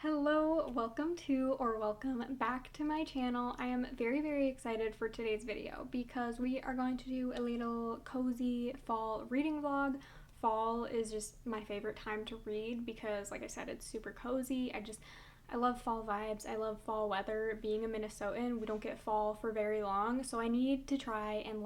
Hello, welcome back to my channel. I am very excited for today's video because we are going to do a little cozy fall reading vlog. Fall is just my favorite time to read because, like I said, it's super cozy. I love fall vibes. I love fall weather. Being a Minnesotan, we don't get fall for very long, so I need to try and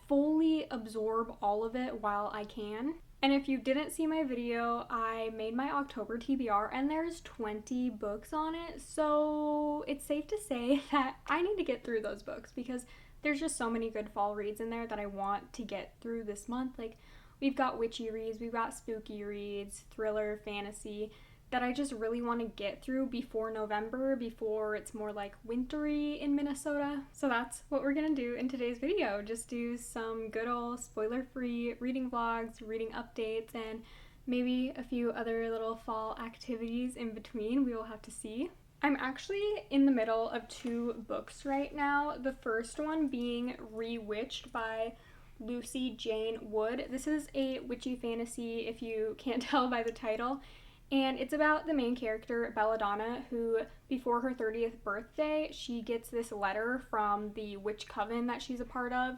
fully absorb all of it while I can. And if you didn't see my video, I made my October TBR and there's 20 books on it, so it's safe to say that I need to get through those books because there's just so many good fall reads in there that I want to get through this month. We've got witchy reads, we've got spooky reads, thriller, fantasy, that I just really want to get through before November, before it's more wintry in Minnesota. So that's what we're gonna do in today's video. Just do some good old spoiler-free reading vlogs, reading updates, and maybe a few other little fall activities in between. We will have to see. I'm actually in the middle of two books right now. The first one being Rewitched by Lucy Jane Wood. This is a witchy fantasy, if you can't tell by the title. And it's about the main character, Belladonna, who before her 30th birthday, she gets this letter from the witch coven that she's a part of.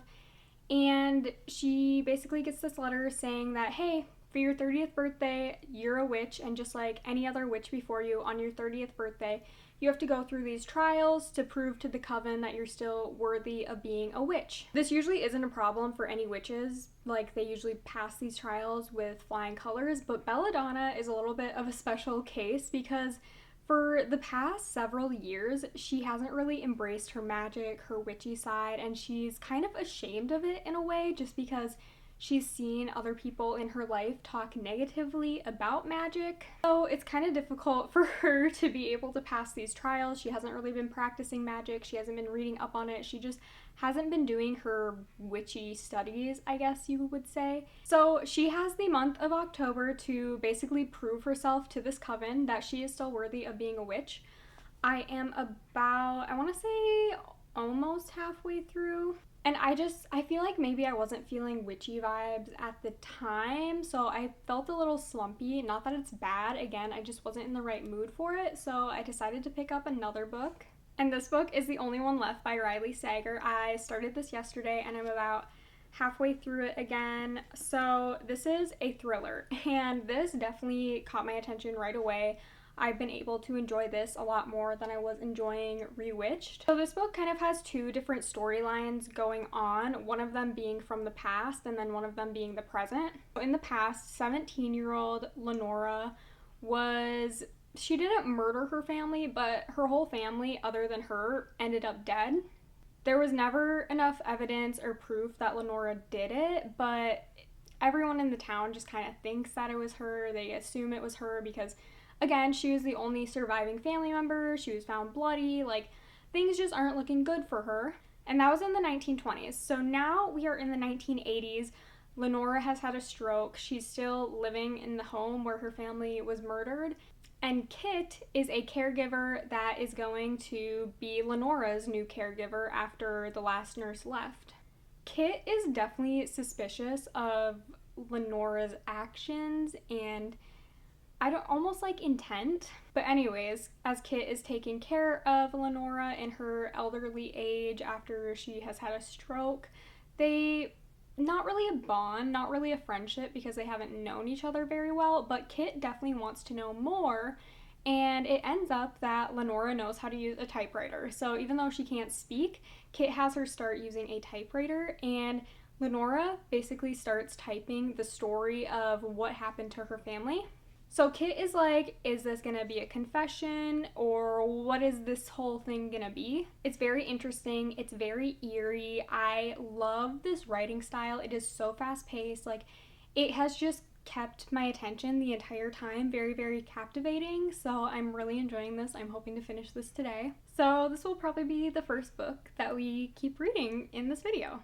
And she basically gets this letter saying that, hey, for your 30th birthday, you're a witch, and just like any other witch before you, on your 30th birthday, you have to go through these trials to prove to the coven that you're still worthy of being a witch. This usually isn't a problem for any witches. They usually pass these trials with flying colors, but Belladonna is a little bit of a special case because for the past several years, she hasn't really embraced her magic, her witchy side, and she's kind of ashamed of it in a way just because she's seen other people in her life talk negatively about magic. So it's kind of difficult for her to be able to pass these trials. She hasn't really been practicing magic. She hasn't been reading up on it. She just hasn't been doing her witchy studies, I guess you would say. So she has the month of October to basically prove herself to this coven that she is still worthy of being a witch. I am about, I want to say almost halfway through. And I feel like maybe I wasn't feeling witchy vibes at the time, so I felt a little slumpy. Not that it's bad, again, I just wasn't in the right mood for it, so I decided to pick up another book. And this book is the only one left by Riley Sager. I started this yesterday and I'm about halfway through it again. So this is a thriller, and this definitely caught my attention right away. I've been able to enjoy this a lot more than I was enjoying Rewitched. So this book kind of has two different storylines going on, one of them being from the past and then one of them being the present. In the past, 17-year-old Lenora she didn't murder her family, but her whole family other than her ended up dead. There was never enough evidence or proof that Lenora did it, but everyone in the town just kind of thinks that it was her. They assume it was her because, again, she was the only surviving family member. She was found bloody. Things just aren't looking good for her. And that was in the 1920s. So now we are in the 1980s. Lenora has had a stroke. She's still living in the home where her family was murdered. And Kit is a caregiver that is going to be Lenora's new caregiver after the last nurse left. Kit is definitely suspicious of Lenora's actions and almost intent. But anyways, as Kit is taking care of Lenora in her elderly age after she has had a stroke, they, not really a bond, not really a friendship because they haven't known each other very well, but Kit definitely wants to know more, and it ends up that Lenora knows how to use a typewriter. So even though she can't speak, Kit has her start using a typewriter, and Lenora basically starts typing the story of what happened to her family. So Kit is like, is this gonna be a confession or what is this whole thing gonna be? It's very interesting. It's very eerie. I love this writing style. It is so fast paced. It has just kept my attention the entire time. Very captivating. So I'm really enjoying this. I'm hoping to finish this today. So this will probably be the first book that we keep reading in this video.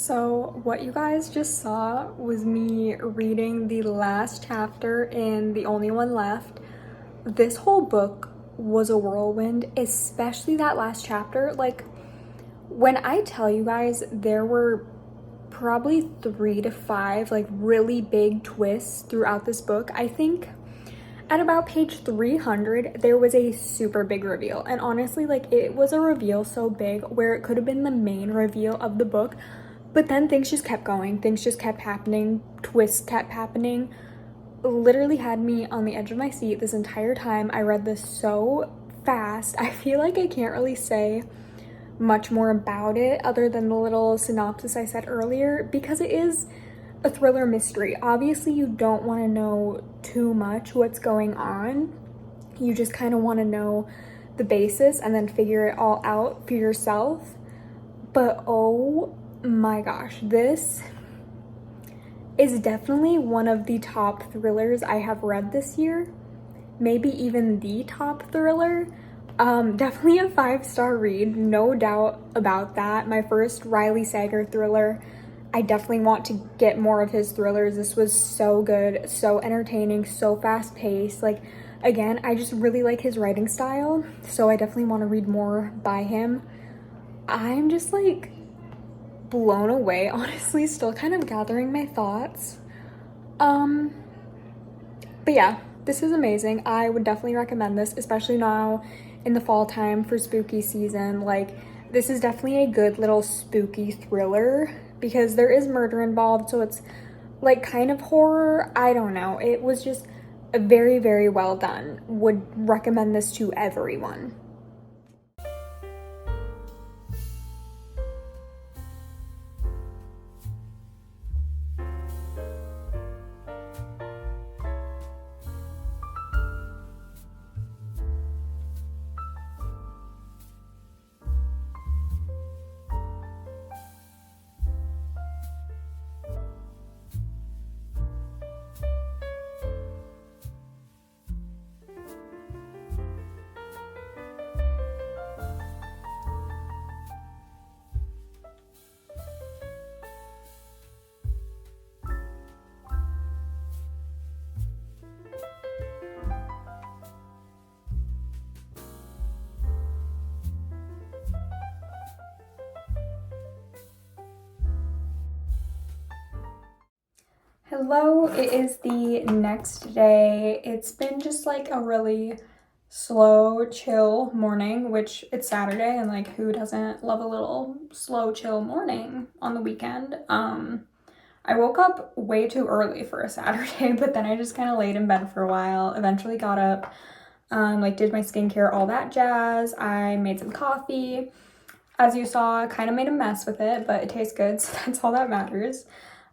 So what you guys just saw was me reading the last chapter in The Only One Left. This whole book was a whirlwind, especially that last chapter. Like, when I tell you guys, there were probably 3 to 5 like really big twists throughout this book. I think at about page 300 there was a super big reveal, and honestly, like, it was a reveal so big where it could have been the main reveal of the book, but then things just kept going, things just kept happening, twists kept happening. Literally had me on the edge of my seat this entire time. I read this so fast. I feel like I can't really say much more about it other than the little synopsis I said earlier, because it is a thriller mystery. Obviously, you don't want to know too much what's going on. You just kind of want to know the basis and then figure it all out for yourself. But oh my gosh, this is definitely one of the top thrillers I have read this year. Maybe even the top thriller. Definitely a 5-star read, no doubt about that. My first Riley Sager thriller. I definitely want to get more of his thrillers. This was so good, so entertaining, so fast-paced. Like, again, I just really like his writing style, so I definitely want to read more by him. I'm just like blown away, honestly, still kind of gathering my thoughts. But yeah, this is amazing. I would definitely recommend this, especially now in the fall time for spooky season. Like, this is definitely a good little spooky thriller because there is murder involved, so it's like kind of horror. I don't know. It was just very, very well done. Would recommend this to everyone. Hello, it is the next day. It's been just like a really slow, chill morning, which it's Saturday, and like, who doesn't love a little slow, chill morning on the weekend? I woke up way too early for a Saturday, but then I just kind of laid in bed for a while, eventually got up, like did my skincare, all that jazz. I made some coffee. As you saw, kind of made a mess with it, but it tastes good, so that's all that matters.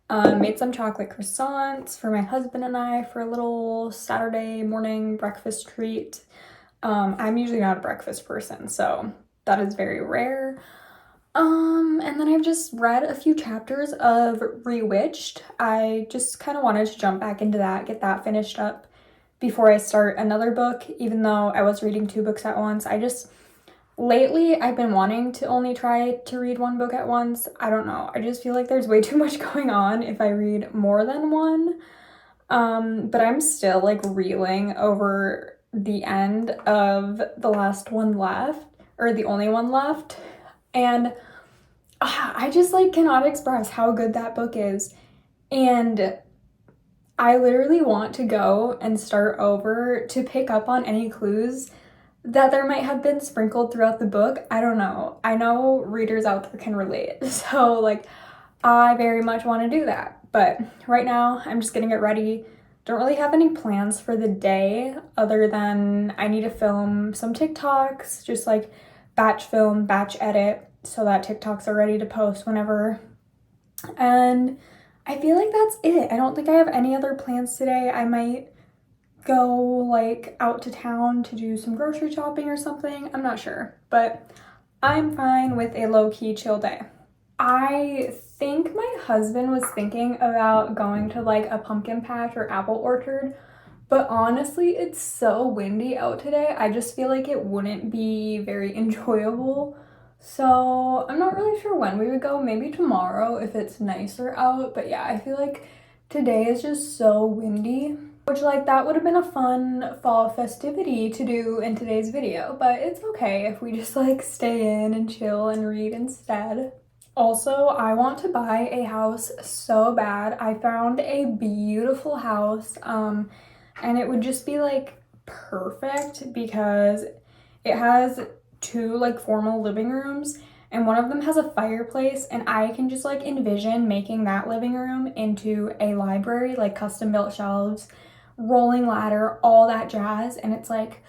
Made some chocolate croissants for my husband and I for a little Saturday morning breakfast treat. I'm usually not a breakfast person, so that is very rare. And then I've just read a few chapters of Rewitched. I just kind of wanted to jump back into that, get that finished up before I start another book, even though I was reading 2 books at once. Lately, I've been wanting to only try to read 1 book at once. I don't know. I just feel like there's way too much going on if I read more than one. But I'm still like reeling over the end of The Last One Left, or The Only One Left. And I just like cannot express how good that book is. And I literally want to go and start over to pick up on any clues that there might have been sprinkled throughout the book. I don't know. I know readers out there can relate. So like, I very much want to do that. But right now, I'm just getting it ready. Don't really have any plans for the day other than I need to film some TikToks, just like batch film, batch edit, so that TikToks are ready to post whenever. And I feel like that's it. I don't think I have any other plans today. I might go like out to town to do some grocery shopping or something. I'm not sure, but I'm fine with a low-key chill day. I think my husband was thinking about going to like a pumpkin patch or apple orchard, but honestly, it's so windy out today. I just feel like it wouldn't be very enjoyable. So I'm not really sure when we would go, maybe tomorrow if it's nicer out, but yeah, I feel like today is just so windy, which like that would have been a fun fall festivity to do in today's video, but it's okay if we just like stay in and chill and read instead. Also, I want to buy a house so bad. I found a beautiful house, and it would just be like perfect because it has two like formal living rooms and one of them has a fireplace, and I can just like envision making that living room into a library, like custom built shelves, rolling ladder, all that jazz, and it's like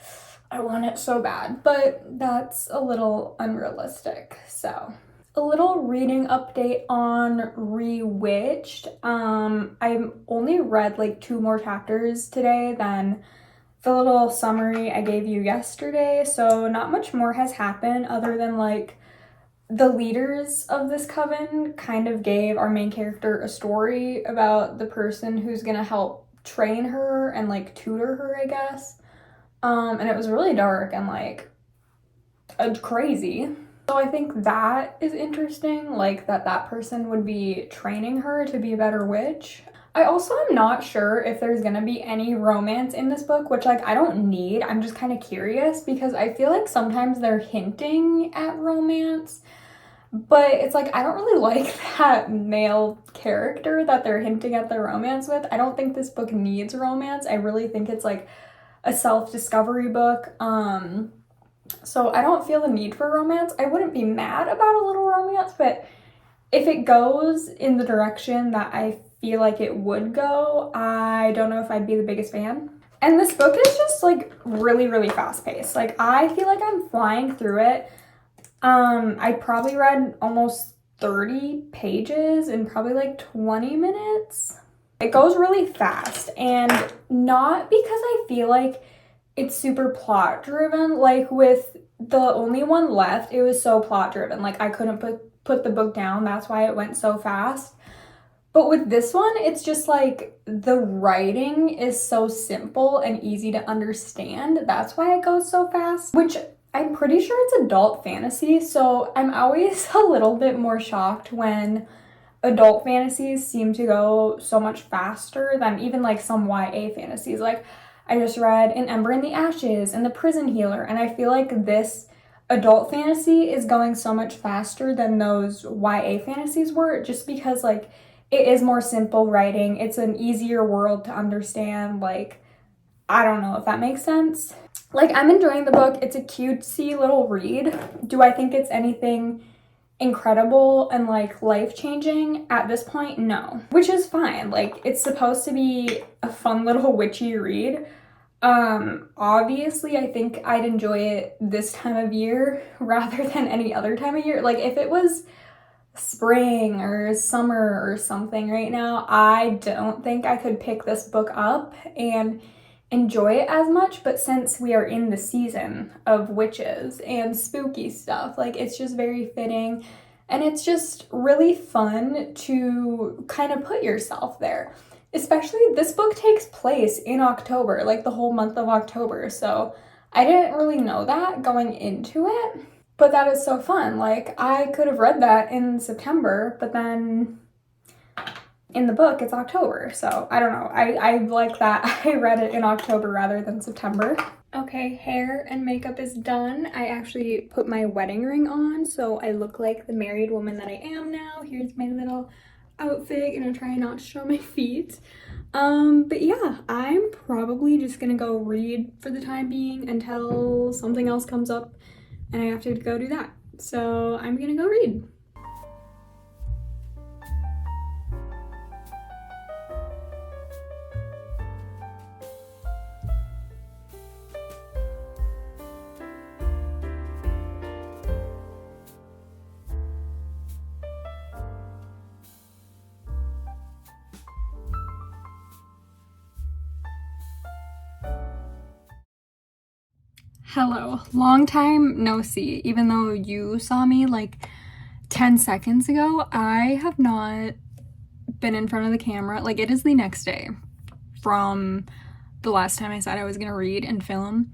I want it so bad, but that's a little unrealistic. So a little reading update on Rewitched. I only read like 2 more chapters today than the little summary I gave you yesterday, so not much more has happened other than like the leaders of this coven kind of gave our main character a story about the person who's gonna help train her and like tutor her, I guess. And it was really dark and like crazy. So I think that is interesting, like that person would be training her to be a better witch. I also am not sure if there's gonna be any romance in this book, which like I don't need. I'm just kind of curious because I feel like sometimes they're hinting at romance, but it's like I don't really like that male character that they're hinting at the romance with. I don't think this book needs romance. I really think it's like a self-discovery book. So I don't feel the need for romance. I wouldn't be mad about a little romance, but if it goes in the direction that I feel like it would go, I don't know if I'd be the biggest fan. And this book is just like really, really fast paced. Like I feel like I'm flying through it. I probably read almost 30 pages in probably like 20 minutes. It goes really fast, and not because I feel like it's super plot driven. Like with the only one left, it was so plot driven. Like I couldn't put the book down. That's why it went so fast. But with this one, it's just like the writing is so simple and easy to understand. That's why it goes so fast, which I'm pretty sure it's adult fantasy. So I'm always a little bit more shocked when adult fantasies seem to go so much faster than even like some YA fantasies. Like I just read An Ember in the Ashes and The Prison Healer, and I feel like this adult fantasy is going so much faster than those YA fantasies were, just because like it is more simple writing. It's an easier world to understand. Like, I don't know if that makes sense. Like, I'm enjoying the book. It's a cutesy little read. Do I think it's anything incredible and like life-changing at this point? No, which is fine. Like it's supposed to be a fun little witchy read. Obviously I think I'd enjoy it this time of year rather than any other time of year. Like if it was spring or summer or something right now, I don't think I could pick this book up and enjoy it as much, but since we are in the season of witches and spooky stuff, like it's just very fitting, and it's just really fun to kind of put yourself there. Especially this book takes place in October, like the whole month of October, so I didn't really know that going into it, but that is so fun. Like I could have read that in September, but then in the book it's October, so I don't know. I like that I read it in October rather than September. Okay, hair and makeup is done. I actually put my wedding ring on, so I look like the married woman that I am now. Here's my little outfit. Gonna try not to show my feet. But yeah, I'm probably just gonna go read for the time being until something else comes up and I have to go do that. So I'm gonna go read. Hello, long time no see. Even though you saw me like 10 seconds ago, I have not been in front of the camera. Like it is the next day from the last time I said I was gonna read and film.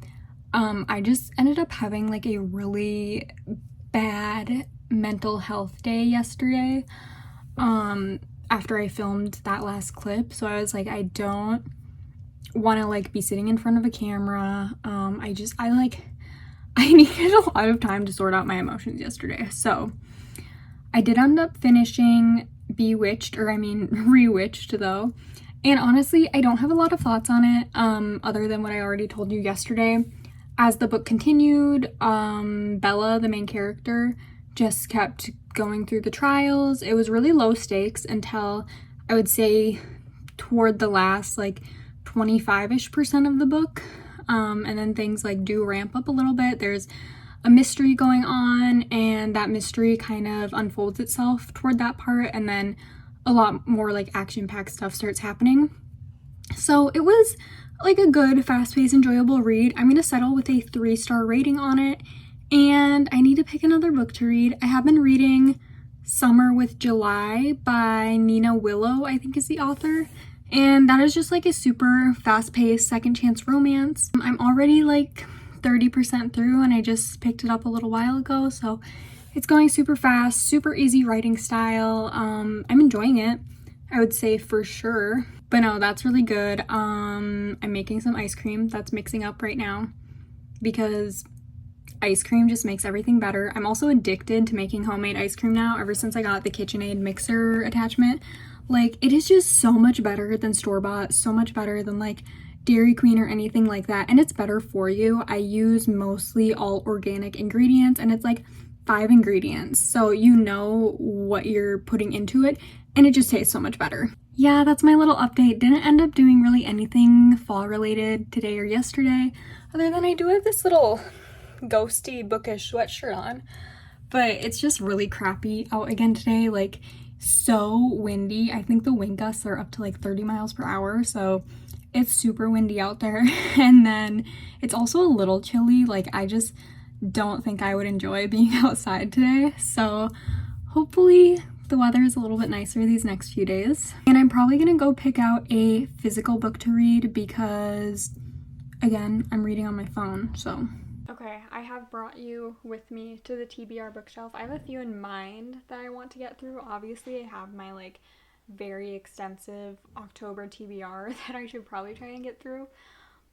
I just ended up having like a really bad mental health day yesterday after I filmed that last clip. So I was like, I don't want to like be sitting in front of a camera. I needed a lot of time to sort out my emotions yesterday. So I did end up finishing Rewitched though. And honestly, I don't have a lot of thoughts on it, other than what I already told you yesterday. As the book continued, Bella, the main character, just kept going through the trials. It was really low stakes until I would say toward the last like 25-ish% of the book. And then things like do ramp up a little bit. There's a mystery going on, and that mystery kind of unfolds itself toward that part, and then a lot more like action-packed stuff starts happening. So it was like a good, fast-paced, enjoyable read. I'm gonna settle with a 3-star rating on it, and I need to pick another book to read. I have been reading Summer with July by Nina Willow, I think is the author, and that is just like a super fast-paced second chance romance. I'm already like 30% through, and I just picked it up a little while ago, so it's going super fast, super easy writing style. I'm enjoying it, I would say, for sure. But no, that's really good. I'm making some ice cream that's mixing up right now because ice cream just makes everything better. I'm also addicted to making homemade ice cream now ever since I got the KitchenAid mixer attachment. Like, it is just so much better than store-bought, so much better than like Dairy Queen or anything like that, and it's better for you. I use mostly all organic ingredients, and it's like 5 ingredients, so you know what you're putting into it, and it just tastes so much better. Yeah, that's my little update. Didn't end up doing really anything fall related today or yesterday, other than I do have this little ghosty bookish sweatshirt on, but it's just really crappy out again today, like so windy. I think the wind gusts are up to like 30 miles per hour, so it's super windy out there. And then it's also a little chilly. Like, I just don't think I would enjoy being outside today, so hopefully the weather is a little bit nicer these next few days. And I'm probably gonna go pick out a physical book to read because, again, I'm reading on my phone, so. Okay, I have brought you with me to the TBR bookshelf. I have a few in mind that I want to get through. Obviously, I have my like very extensive October TBR that I should probably try and get through,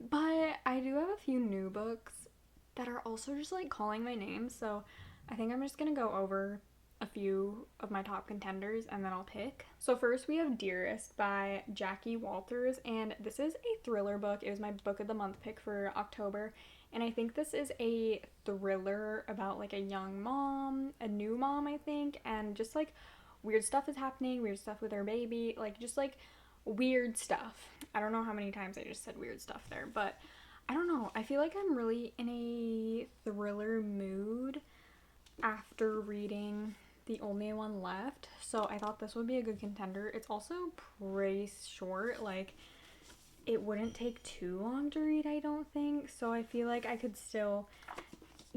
but I do have a few new books that are also just like calling my name, so I think I'm just gonna go over a few of my top contenders and then I'll pick. So first we have Dearest by Jackie Walters, and this is a thriller book. It was my book of the month pick for October, and I think this is a thriller about like a young mom, a new mom I think, and just like weird stuff is happening, weird stuff with her baby, like just like weird stuff. I don't know how many times I just said weird stuff there, but I don't know. I feel like I'm really in a thriller mood after reading The Only One Left, so I thought this would be a good contender. It's also pretty short, like it wouldn't take too long to read, I don't think, so I feel like I could still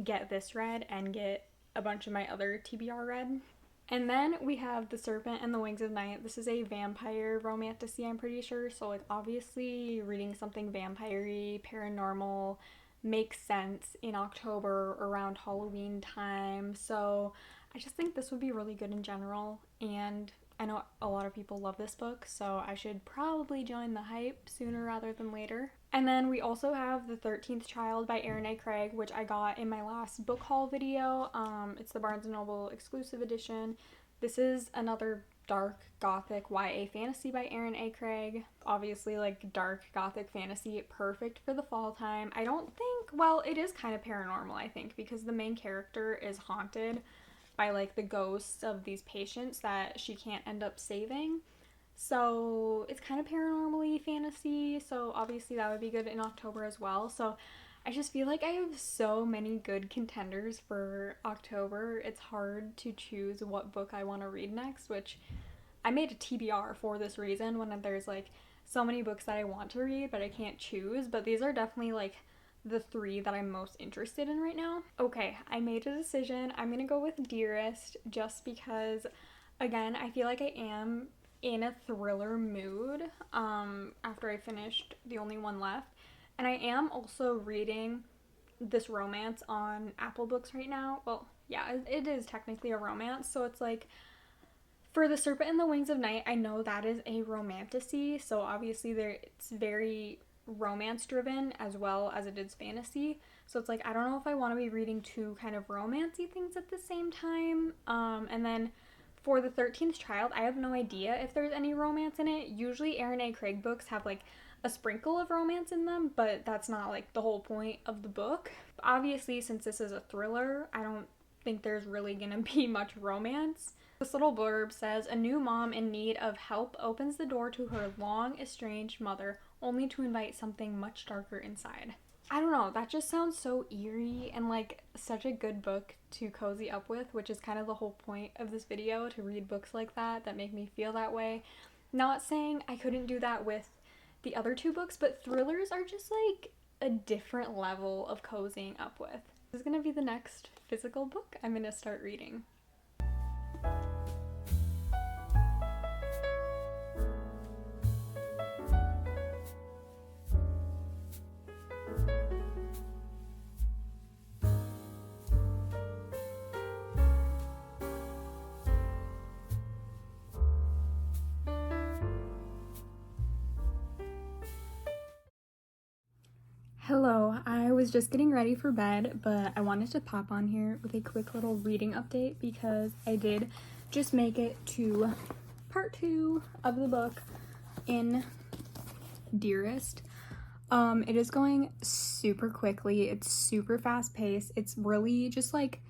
get this read and get a bunch of my other TBR read. And then we have The Serpent and the Wings of Night. This is a vampire romantasy, I'm pretty sure. So like obviously reading something vampire-y, paranormal makes sense in October around Halloween time. So I just think this would be really good in general. And I know a lot of people love this book, so I should probably join the hype sooner rather than later. And then we also have The 13th Child by Erin A. Craig, which I got in my last book haul video. It's the Barnes & Noble exclusive edition. This is another dark gothic YA fantasy by Erin A. Craig. Obviously, like, dark gothic fantasy, perfect for the fall time. I don't think, well, it is kind of paranormal, I think, because the main character is haunted by like the ghosts of these patients that she can't end up saving. So it's kind of paranormal-y fantasy, so obviously that would be good in October as well. So I just feel like I have so many good contenders for October. It's hard to choose what book I want to read next, which I made a TBR for this reason, when there's like so many books that I want to read but I can't choose, but these are definitely like the 3 that I'm most interested in right now. Okay, I made a decision. I'm gonna go with Dearest just because, again, I feel like I am in a thriller mood after I finished The Only One Left, and I am also reading this romance on Apple Books right now. Well, yeah, it is technically a romance. So it's like, for The Serpent and the Wings of Night, I know that is a romantasy. So obviously it's very romance driven as well as it is fantasy. So it's like, I don't know if I want to be reading two kind of romancy things at the same time. And then for The 13th Child, I have no idea if there's any romance in it. Usually Erin A. Craig books have like a sprinkle of romance in them, but that's not like the whole point of the book. Obviously, since this is a thriller, I don't think there's really gonna be much romance. This little blurb says, a new mom in need of help opens the door to her long estranged mother, only to invite something much darker inside. I don't know, that just sounds so eerie and like such a good book to cozy up with, which is kind of the whole point of this video, to read books like that make me feel that way. Not saying I couldn't do that with the other two books, but thrillers are just like a different level of cozying up with. This is gonna be the next physical book I'm gonna start reading. Hello, I was just getting ready for bed, but I wanted to pop on here with a quick little reading update because I did just make it to part 2 of the book in Dearest. It is going super quickly. It's super fast paced. It's really just like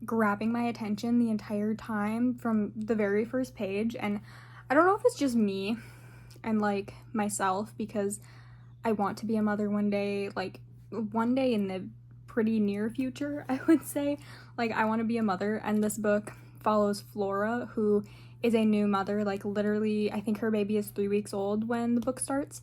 grabbing my attention the entire time from the very first page, and I don't know if it's just me and like myself, because I want to be a mother one day, like one day in the pretty near future, I would say. Like, I want to be a mother, and this book follows Flora, who is a new mother. Like, literally, I think her baby is 3 weeks old when the book starts,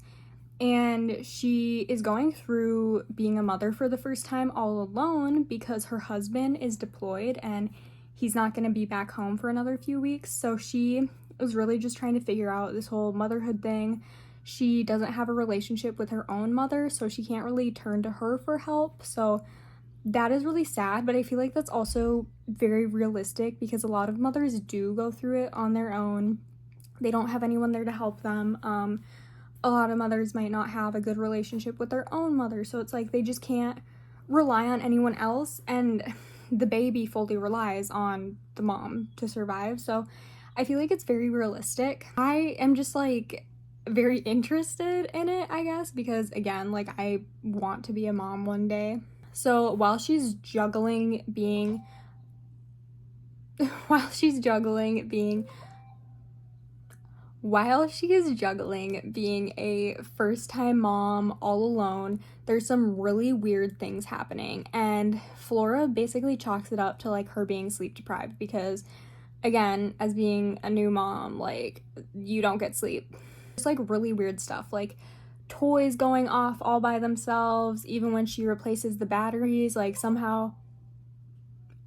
and she is going through being a mother for the first time all alone because her husband is deployed and he's not going to be back home for another few weeks. So she was really just trying to figure out this whole motherhood thing. She doesn't have a relationship with her own mother, so she can't really turn to her for help. So that is really sad, but I feel like that's also very realistic because a lot of mothers do go through it on their own. They don't have anyone there to help them. A lot of mothers might not have a good relationship with their own mother, so it's like they just can't rely on anyone else, and the baby fully relies on the mom to survive. So I feel like it's very realistic. I am just like very interested in it, I guess, because again, like, I want to be a mom one day. So while she's juggling being while she is juggling being a first-time mom all alone, there's some really weird things happening, and Flora basically chalks it up to like her being sleep deprived because, again, as being a new mom, like, you don't get sleep. Just like really weird stuff, like toys going off all by themselves, even when she replaces the batteries, like somehow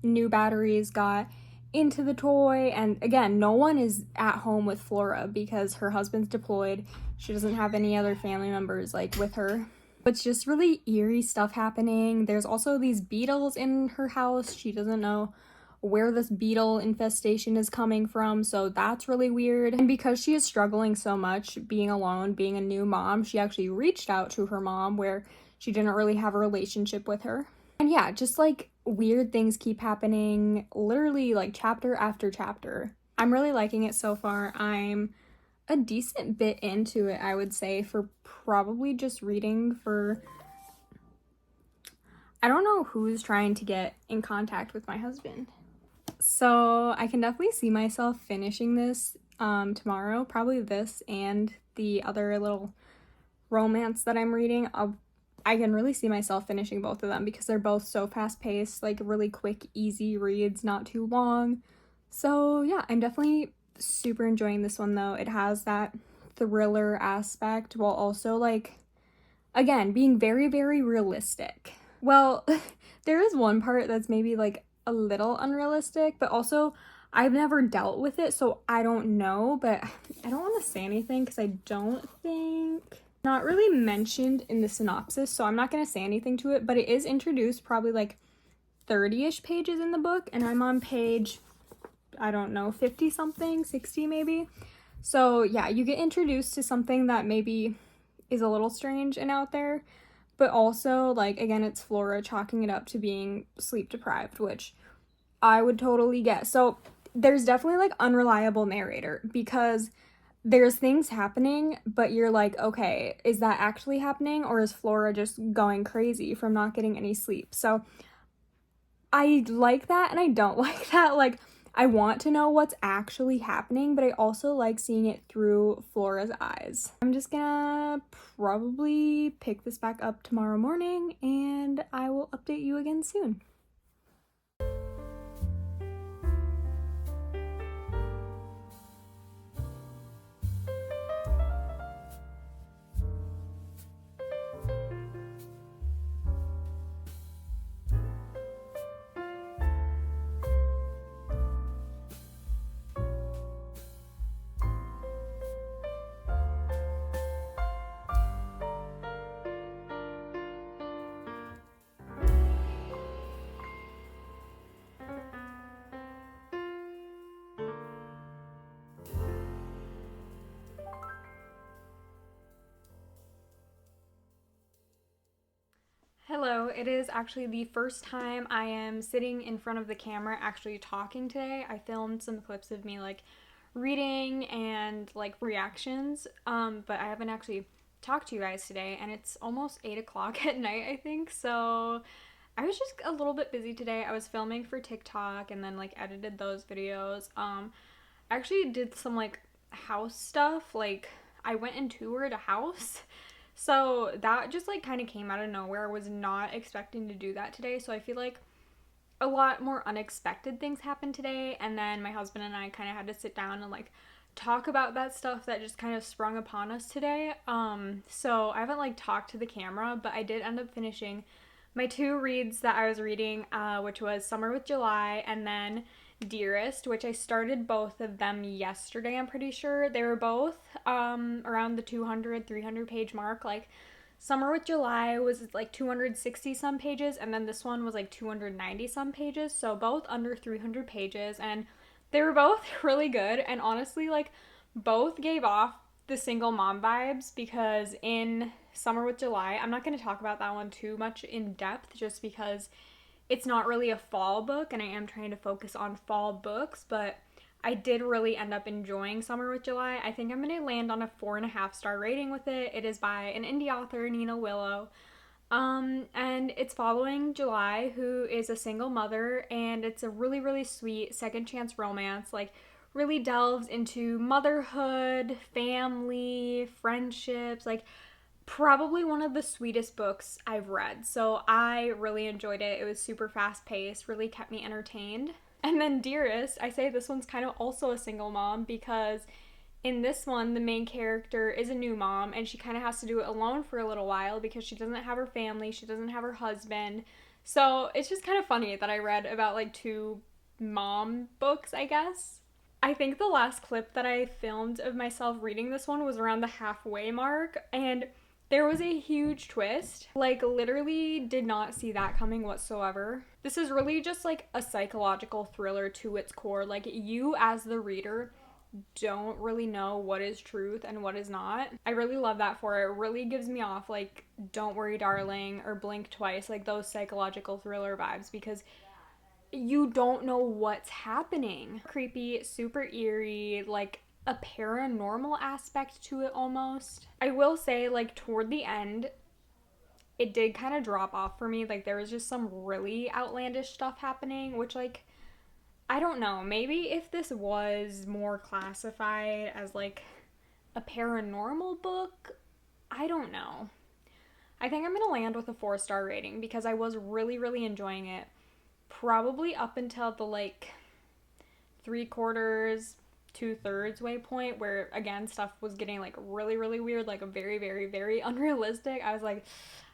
new batteries got into the toy. And again, no one is at home with Flora because her husband's deployed. She doesn't have any other family members like with her. It's just really eerie stuff happening. There's also these beetles in her house. She doesn't know where this beetle infestation is coming from, so that's really weird. And because she is struggling so much being alone, being a new mom, she actually reached out to her mom where she didn't really have a relationship with her. And yeah, just like weird things keep happening, literally like chapter after chapter. I'm really liking it so far. I'm a decent bit into it, I would say, for probably just reading for... I don't know who's trying to get in contact with my husband. So I can definitely see myself finishing this tomorrow, probably this and the other little romance that I'm reading. I can really see myself finishing both of them because they're both so fast-paced, like really quick, easy reads, not too long. So yeah, I'm definitely super enjoying this one though. It has that thriller aspect while also, like, again, being very, very realistic. Well, there is one part that's maybe like a little unrealistic, but also I've never dealt with it, so I don't know, but I don't want to say anything because I don't think Not really mentioned in the synopsis, so I'm not going to say anything to it, but it is introduced probably like 30-ish pages in the book, and I'm on page, I don't know, 50 something, 60 maybe. So yeah, you get introduced to something that maybe is a little strange and out there, but also, like, again, it's Flora chalking it up to being sleep deprived, which I would totally get. So there's definitely like unreliable narrator, because there's things happening, but you're like, okay, is that actually happening, or is Flora just going crazy from not getting any sleep? So I like that and I don't like that. Like, I want to know what's actually happening, but I also like seeing it through Flora's eyes. I'm just gonna probably pick this back up tomorrow morning, and I will update you again soon. Hello, it is actually the first time I am sitting in front of the camera actually talking today. I filmed some clips of me like reading and like reactions, but I haven't actually talked to you guys today, and it's almost 8 o'clock at night, I think, so I was just a little bit busy today. I was filming for TikTok and then like edited those videos. I actually did some like house stuff, like I went and toured a house. So that just like kind of came out of nowhere. I was not expecting to do that today. So I feel like a lot more unexpected things happened today. And then my husband and I kind of had to sit down and like talk about that stuff that just kind of sprung upon us today. So I haven't like talked to the camera, but I did end up finishing my two reads that I was reading, which was Summer with July and then Dearest, which I started both of them yesterday, I'm pretty sure. They were both around the 200, 300 page mark. Like, Summer with July was like 260 some pages, and then this one was like 290 some pages, so both under 300 pages, and they were both really good, and honestly, like, both gave off the single mom vibes, because in Summer with July, I'm not going to talk about that one too much in depth just because it's not really a fall book and I am trying to focus on fall books, but I did really end up enjoying Summer with July. I think I'm going to land on a 4.5-star rating with it. It is by an indie author, Nina Willow. And it's following July, who is a single mother, and it's a really, really sweet second chance romance. Like, really delves into motherhood, family, friendships, like probably one of the sweetest books I've read. So I really enjoyed it. It was super fast paced, really kept me entertained. And then Dearest, I say this one's kind of also a single mom, because in this one, the main character is a new mom and she kind of has to do it alone for a little while because she doesn't have her family, she doesn't have her husband. So it's just kind of funny that I read about like two mom books, I guess. I think the last clip that I filmed of myself reading this one was around the halfway mark, and there was a huge twist. Like, literally did not see that coming whatsoever. This is really just like a psychological thriller to its core. Like, you as the reader don't really know what is truth and what is not. I really love that for it. It really gives me off like Don't Worry Darling or Blink Twice, like those psychological thriller vibes, because you don't know what's happening. Creepy, super eerie, like a paranormal aspect to it almost. I will say, like, toward the end, it did kind of drop off for me. Like, there was just some really outlandish stuff happening, which, like, I don't know. Maybe if this was more classified as, like, a paranormal book, I don't know. I think I'm gonna land with a 4-star rating because I was really, really enjoying it. Probably up until the, like, 3/4, 2/3 way point where, again, stuff was getting like really, really weird, like a very, very, very unrealistic. I was like,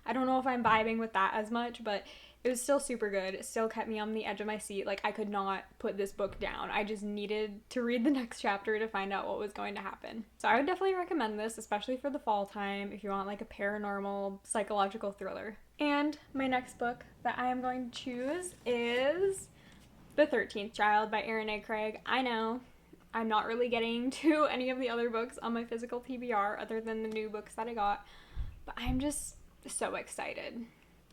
I don't know if I'm vibing with that as much, but it was still super good. It still kept me on the edge of my seat. Like, I could not put this book down. I just needed to read the next chapter to find out what was going to happen. So I would definitely recommend this, especially for the fall time, if you want like a paranormal psychological thriller. And my next book that I am going to choose is The 13th Child by Erin A. Craig. I know I'm not really getting to any of the other books on my physical TBR other than the new books that I got, but I'm just so excited.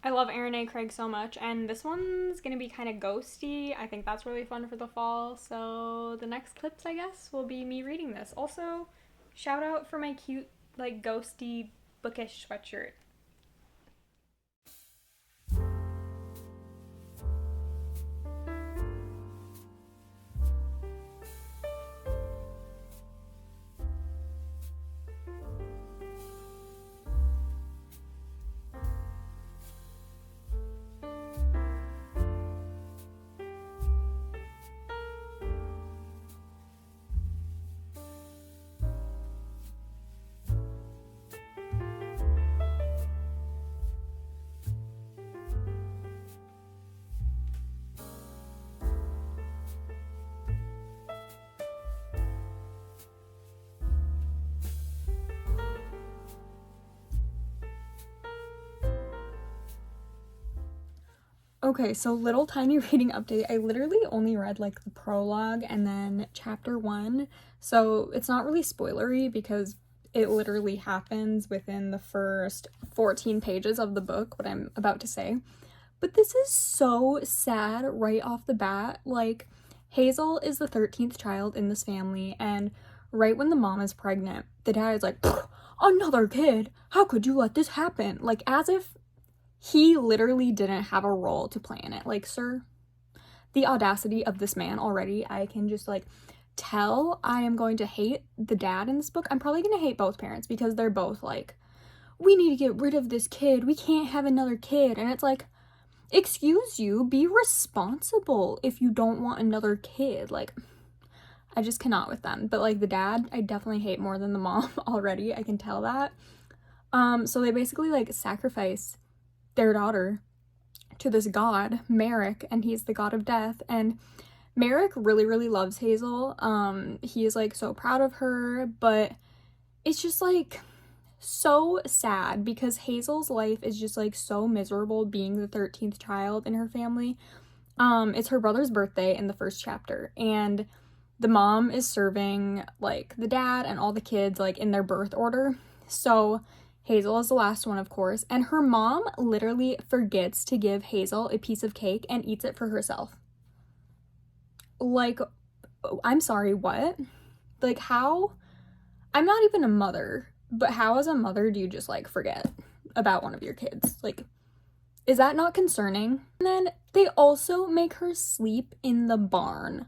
I love Erin A. Craig so much, and this one's gonna be kind of ghosty. I think that's really fun for the fall, so the next clips, I guess, will be me reading this. Also, shout out for my cute, like, ghosty, bookish sweatshirt. Okay, so little tiny reading update. I literally only read like the prologue and then chapter 1, so it's not really spoilery because it literally happens within the first 14 pages of the book, what I'm about to say. But this is so sad right off the bat. Like, Hazel is the 13th child in this family, and right when the mom is pregnant, the dad is like, another kid? How could you let this happen? Like, as if he literally didn't have a role to play in it. Like, sir, the audacity of this man already, I can just, like, tell I am going to hate the dad in this book. I'm probably going to hate both parents because they're both like, we need to get rid of this kid. We can't have another kid. And it's like, excuse you, be responsible if you don't want another kid. Like, I just cannot with them. But, like, the dad, I definitely hate more than the mom already. I can tell that. So they basically, like, sacrifice their daughter to this god, Merrick, and he's the god of death. And Merrick really, really loves Hazel. He is, like, so proud of her, but it's just, like, so sad because Hazel's life is just, like, so miserable being the 13th child in her family. It's her brother's birthday in the first chapter, and the mom is serving, like, the dad and all the kids, like, in their birth order. So Hazel is the last one, of course, and her mom literally forgets to give Hazel a piece of cake and eats it for herself. Like, I'm sorry, what? Like, how? I'm not even a mother, but how as a mother do you just, like, forget about one of your kids? Like, is that not concerning? And then they also make her sleep in the barn.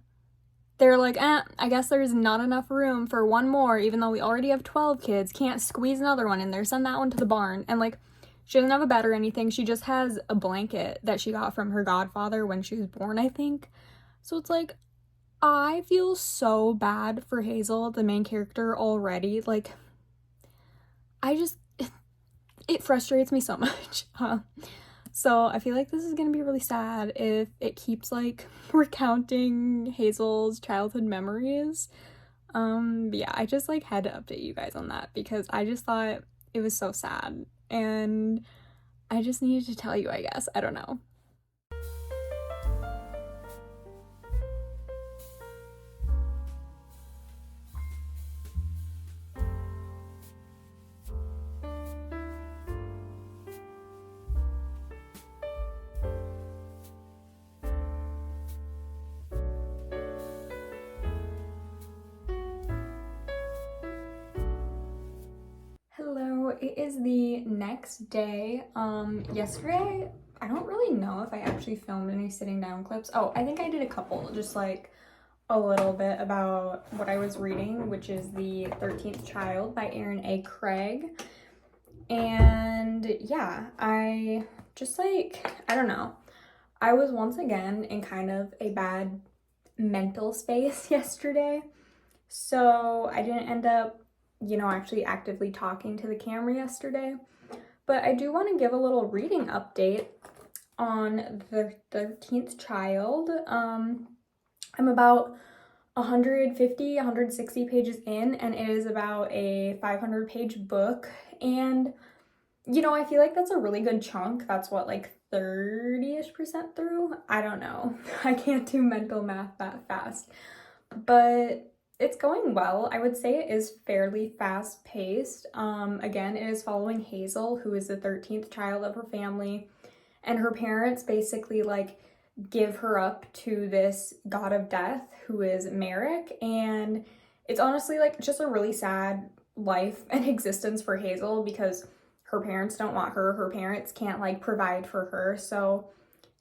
They're like, I guess there's not enough room for one more, even though we already have 12 kids. Can't squeeze another one in there. Send that one to the barn. And, like, she doesn't have a bed or anything. She just has a blanket that she got from her godfather when she was born, I think. So it's like, I feel so bad for Hazel, the main character, already. Like, it frustrates me so much. So I feel like this is gonna be really sad if it keeps, like, recounting Hazel's childhood memories. But yeah, I just, like, had to update you guys on that because I just thought it was so sad, and I just needed to tell you, I guess. I don't know. Hello, it is the next day. Yesterday, I don't really know if I actually filmed any sitting down clips. Oh, I think I did a couple, just like a little bit about what I was reading, which is The 13th Child by Erin A. Craig. And yeah, I just, like, I don't know. I was once again in kind of a bad mental space yesterday. So I didn't end up, you know, actually actively talking to the camera yesterday. But I do want to give a little reading update. on the 13th child. I'm about 150, 160 pages in, and it is about a 500-page book. And, you know, I feel like that's a really good chunk. That's what, like 30-ish% through? I don't know. I can't do mental math that fast. But it's going well. I would say it is fairly fast paced. Again, it is following Hazel, who is the 13th child of her family, and her parents basically like give her up to this god of death who is Merrick. And it's honestly like just a really sad life and existence for Hazel because her parents don't want her. Her parents can't like provide for her. So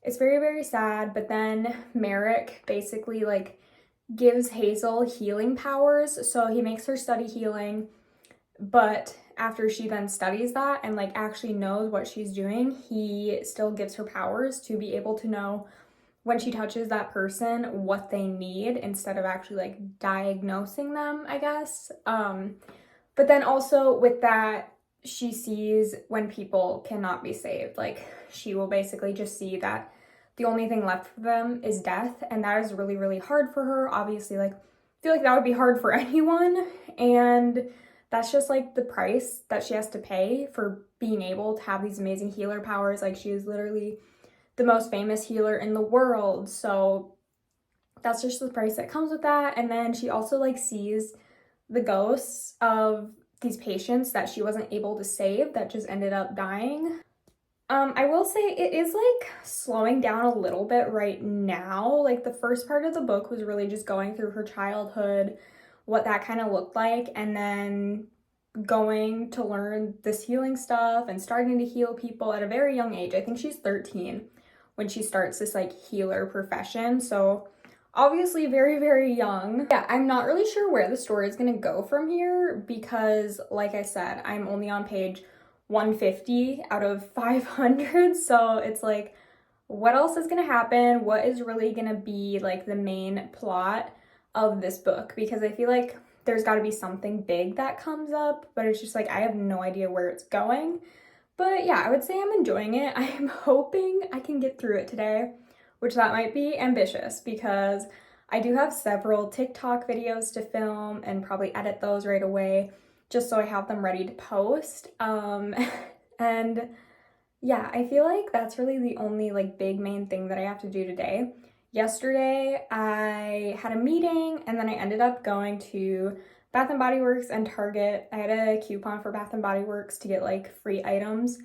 it's very, very sad. But then Merrick basically like gives Hazel healing powers. So he makes her study healing, but after she then studies that and like actually knows what she's doing, he still gives her powers to be able to know when she touches that person what they need instead of actually like diagnosing them, I guess. But then also with that, she sees when people cannot be saved. Like she will basically just see that the only thing left for them is death, and that is really, really hard for her. Obviously, like I feel like that would be hard for anyone, and that's just like the price that she has to pay for being able to have these amazing healer powers. Like she is literally the most famous healer in the world. So that's just the price that comes with that. And then she also like sees the ghosts of these patients that she wasn't able to save that just ended up dying. I will say it is like slowing down a little bit right now. Like the first part of the book was really just going through her childhood, what that kind of looked like, and then going to learn this healing stuff and starting to heal people at a very young age. I think she's 13 when she starts this like healer profession. So obviously very, very young. Yeah, I'm not really sure where the story is gonna go from here because like I said, I'm only on page 150 out of 500. So it's like, what else is gonna happen? What is really gonna be like the main plot of this book? Because I feel like there's got to be something big that comes up, but it's just like I have no idea where it's going. But yeah, I would say I'm enjoying it. I'm hoping I can get through it today, which that might be ambitious because I do have several TikTok videos to film and probably edit those right away just so I have them ready to post. And yeah, I feel like that's really the only like big main thing that I have to do today. Yesterday, I had a meeting and then I ended up going to Bath & Body Works and Target. I had a coupon for Bath & Body Works to get like free items.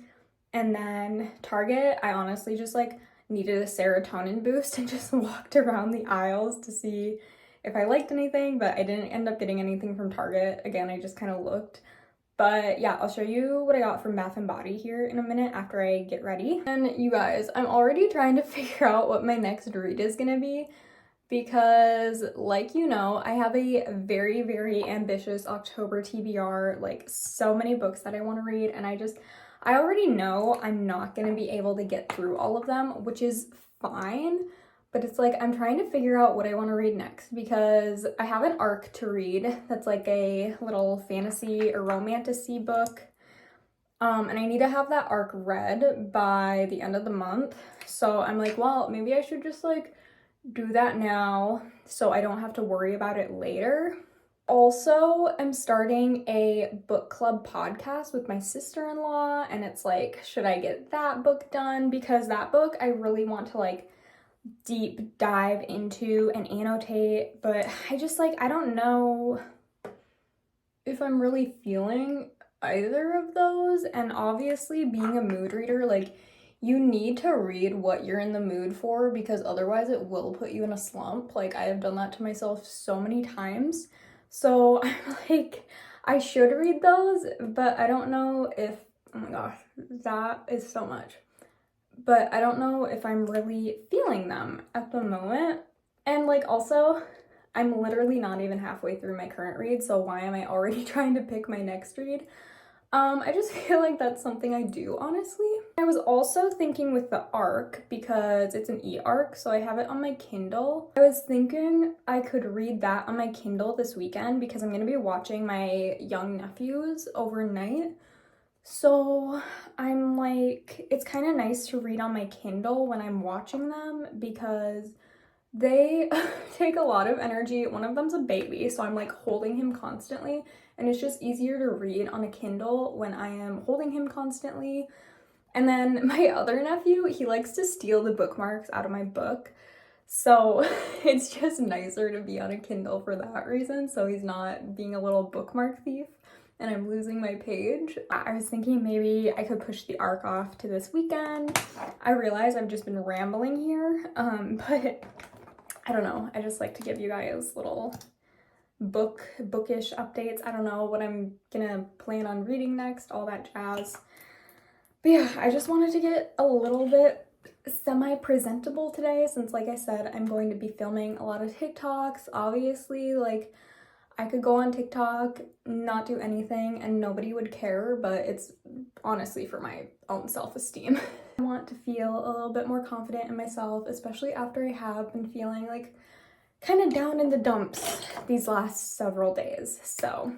And then Target, I honestly just like needed a serotonin boost and just walked around the aisles to see if I liked anything, but I didn't end up getting anything from Target. Again, I just kind of looked. But yeah, I'll show you what I got from Bath & Body here in a minute after I get ready. And you guys, I'm already trying to figure out what my next read is gonna be because like you know, I have a very, very ambitious October TBR, like so many books that I want to read, and I already know I'm not gonna be able to get through all of them, which is fine. But it's like I'm trying to figure out what I want to read next because I have an arc to read that's like a little fantasy or romantasy book. And I need to have that arc read by the end of the month. So I'm like, well, maybe I should just like do that now so I don't have to worry about it later. Also, I'm starting a book club podcast with my sister-in-law, and it's like, should I get that book done? Because that book I really want to like deep dive into and annotate, but I just like I don't know if I'm really feeling either of those. And obviously being a mood reader, like you need to read what you're in the mood for because otherwise it will put you in a slump. Like I have done that to myself so many times. So I'm like, I should read those, but I don't know if, oh my gosh, that is so much. But I don't know if I'm really feeling them at the moment. And like also, I'm literally not even halfway through my current read, so why am I already trying to pick my next read? I just feel like that's something I do, honestly. I was also thinking with the ARC, because it's an e-ARC, so I have it on my Kindle. I was thinking I could read that on my Kindle this weekend because I'm gonna be watching my young nephews overnight. So I'm like, it's kind of nice to read on my Kindle when I'm watching them because they take a lot of energy. One of them's a baby, so I'm like holding him constantly, and it's just easier to read on a Kindle when I am holding him constantly. And then my other nephew, he likes to steal the bookmarks out of my book. So it's just nicer to be on a Kindle for that reason, so he's not being a little bookmark thief and I'm losing my page. I was thinking maybe I could push the arc off to this weekend. I realize I've just been rambling here, but I don't know. I just like to give you guys little bookish updates. I don't know what I'm gonna plan on reading next, all that jazz. But yeah, I just wanted to get a little bit semi-presentable today since, like I said, I'm going to be filming a lot of TikToks. Obviously, like, I could go on TikTok, not do anything, and nobody would care, but it's honestly for my own self-esteem. I want to feel a little bit more confident in myself, especially after I have been feeling like kind of down in the dumps these last several days. So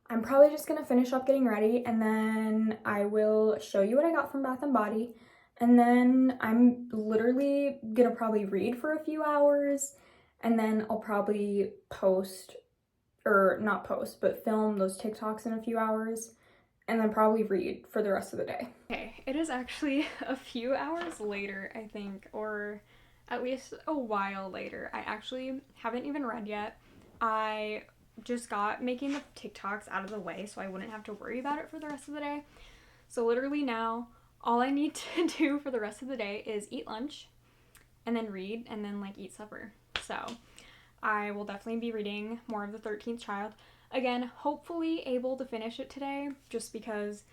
I'm probably just gonna finish up getting ready and then I will show you what I got from Bath & Body. And then I'm literally gonna probably read for a few hours and then I'll probably post, or not post, but film those TikToks in a few hours and then probably read for the rest of the day. Okay, it is actually a few hours later, I think, or at least a while later. I actually haven't even read yet. I just got making the TikToks out of the way so I wouldn't have to worry about it for the rest of the day. So literally now, all I need to do for the rest of the day is eat lunch and then read and then like eat supper. So I will definitely be reading more of the 13th Child. Again, hopefully able to finish it today just because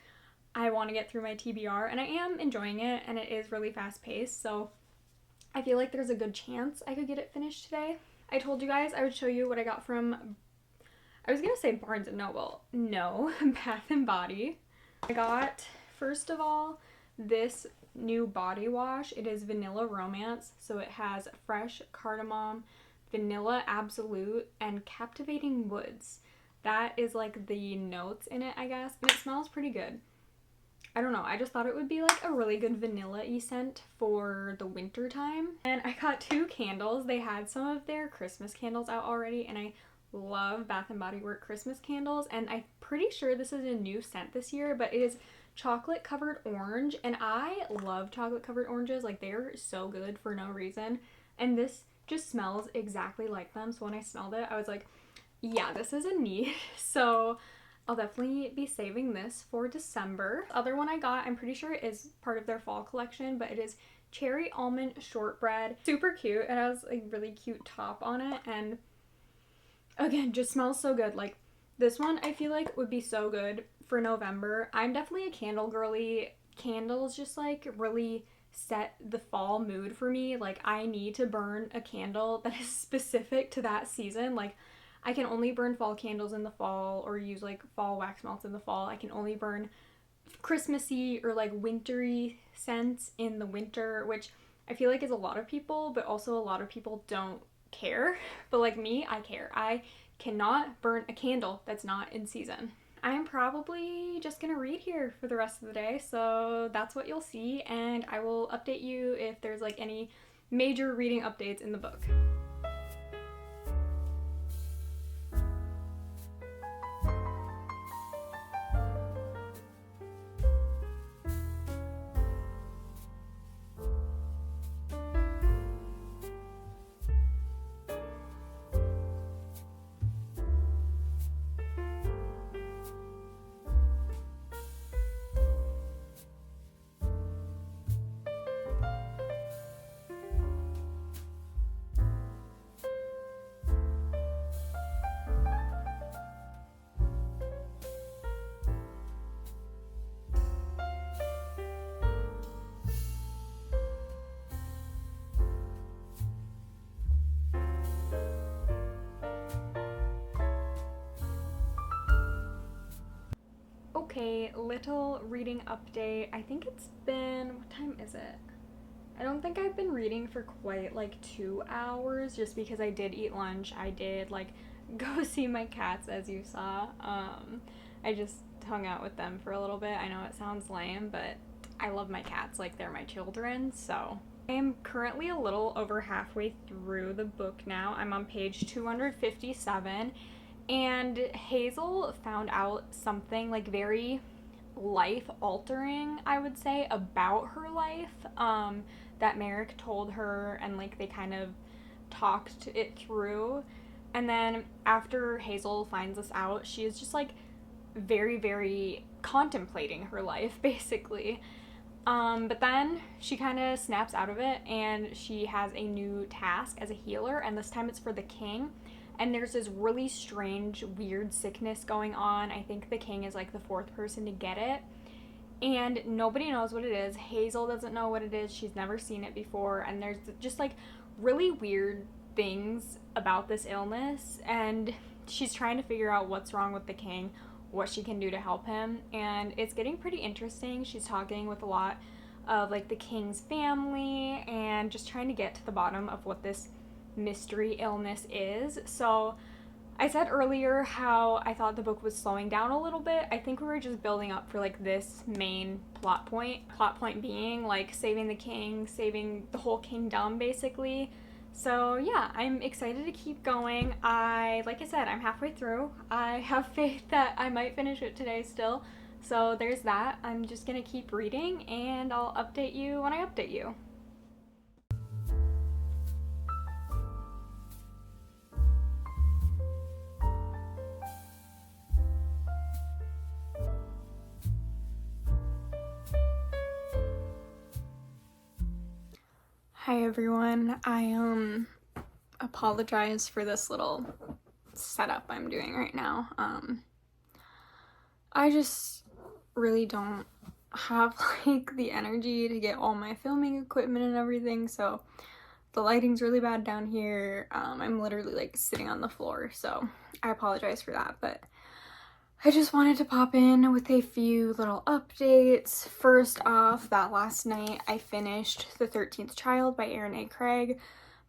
I want to get through my TBR and I am enjoying it and it is really fast paced. So I feel like there's a good chance I could get it finished today. I told you guys I would show you what I got from, I was gonna say Barnes & Noble. No, Bath & Body. I got, first of all, this new body wash. It is Vanilla Romance, so it has fresh cardamom, vanilla absolute, and captivating woods. That is like the notes in it, I guess, and it smells pretty good. I don't know, I just thought it would be like a really good vanilla-y scent for the winter time. And I got 2 candles. They had some of their Christmas candles out already, and I love Bath & Body Works Christmas candles, and I'm pretty sure this is a new scent this year, but it is chocolate covered orange, and I love chocolate covered oranges. Like, they're so good for no reason, and this just smells exactly like them. So when I smelled it, I was like, yeah, this is a need. So I'll definitely be saving this for December. The other one I got, I'm pretty sure it is part of their fall collection, but it is cherry almond shortbread. Super cute. It has a really cute top on it, and again, just smells so good. Like, this one I feel like would be so good for November. I'm definitely a candle girly. Candles just like really set the fall mood for me. Like, I need to burn a candle that is specific to that season. Like, I can only burn fall candles in the fall or use like fall wax melts in the fall. I can only burn Christmassy or like wintry scents in the winter, which I feel like is a lot of people, but also a lot of people don't care. But like me, I care. I cannot burn a candle that's not in season. I am probably just gonna read here for the rest of the day, so that's what you'll see, and I will update you if there's like any major reading updates in the book. Okay, little reading update. I think it's been, what time is it? I don't think I've been reading for quite like 2 hours just because I did eat lunch. I did like go see my cats, as you saw. I just hung out with them for a little bit. I know it sounds lame, but I love my cats like they're my children, so. I am currently a little over halfway through the book now. I'm on page 257, and Hazel found out something like very life altering, I would say, about her life, that Merrick told her, and like they kind of talked it through. And then after Hazel finds this out, she is just like very, very contemplating her life, basically. But then she kind of snaps out of it, and she has a new task as a healer, and this time it's for the king. And there's this really strange, weird sickness going on. I think the king is like the fourth person to get it, and nobody knows what it is. Hazel doesn't know what it is. She's never seen it before, and there's just like really weird things about this illness, and she's trying to figure out what's wrong with the king, what she can do to help him, and it's getting pretty interesting. She's talking with a lot of like the king's family and just trying to get to the bottom of what this mystery illness is. So I said earlier how I thought the book was slowing down a little bit. I think we were just building up for like this main plot point being like saving the king, saving the whole kingdom basically. So yeah, I'm excited to keep going. Like I said, I'm halfway through. I have faith that I might finish it today still. So there's that. I'm just gonna keep reading, and I'll update you when I update you. Hi everyone. I apologize for this little setup I'm doing right now. I just really don't have like the energy to get all my filming equipment and everything, so the lighting's really bad down here. I'm literally like sitting on the floor, so I apologize for that, but I just wanted to pop in with a few little updates. First off, that last night I finished The 13th Child by Aaron A. Craig.